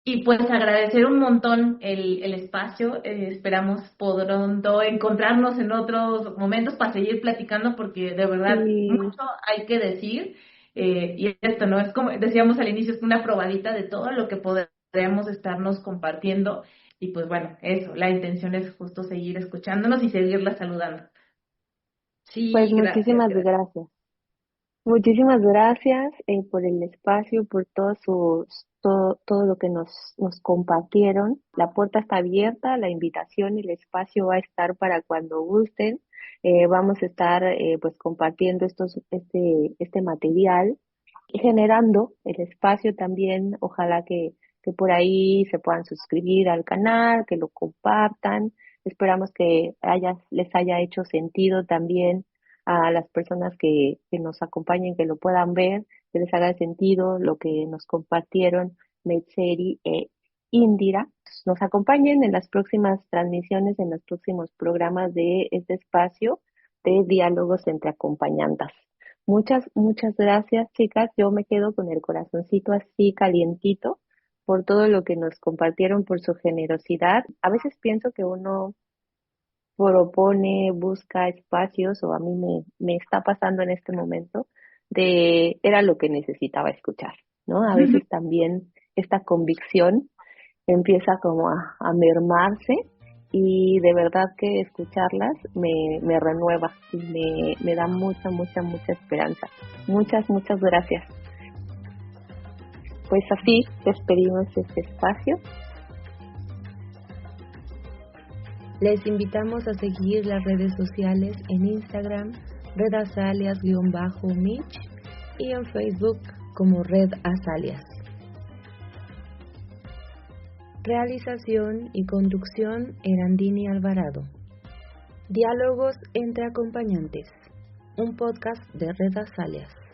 Y pues agradecer un montón el espacio, esperamos pronto encontrarnos en otros momentos para seguir platicando porque de verdad Sí, mucho hay que decir, y esto no es como decíamos al inicio, es una probadita de todo lo que podríamos estarnos compartiendo, y pues bueno, eso, la intención es justo seguir escuchándonos y seguirla saludando. pues Sí, gracias, muchísimas gracias. gracias. Muchísimas gracias por el espacio, por todo lo que nos compartieron. La puerta está abierta, la invitación y el espacio va a estar para cuando gusten. Vamos a estar pues compartiendo este material y generando el espacio también. Ojalá que por ahí se puedan suscribir al canal, que lo compartan. Esperamos que les haya hecho sentido también a las personas que nos acompañen, que lo puedan ver, que les haga sentido lo que nos compartieron Meitseri e Indira. Nos acompañen en las próximas transmisiones, en los próximos programas de este espacio de diálogos entre acompañantes. Muchas gracias, chicas. Yo me quedo con el corazoncito así calientito por todo lo que nos compartieron, por su generosidad. A veces pienso que uno propone, busca espacios, o a mí me está pasando en este momento, era lo que necesitaba escuchar, ¿no? A veces también esta convicción empieza como a mermarse, y de verdad que escucharlas me renueva y me da mucha esperanza. Muchas gracias. Pues así despedimos este espacio. Les invitamos a seguir las redes sociales en Instagram, redazalias_Mitch, y en Facebook como Red Azalias. Realización y conducción Erandini Alvarado. Diálogos entre acompañantes. un podcast de Red Azaleas.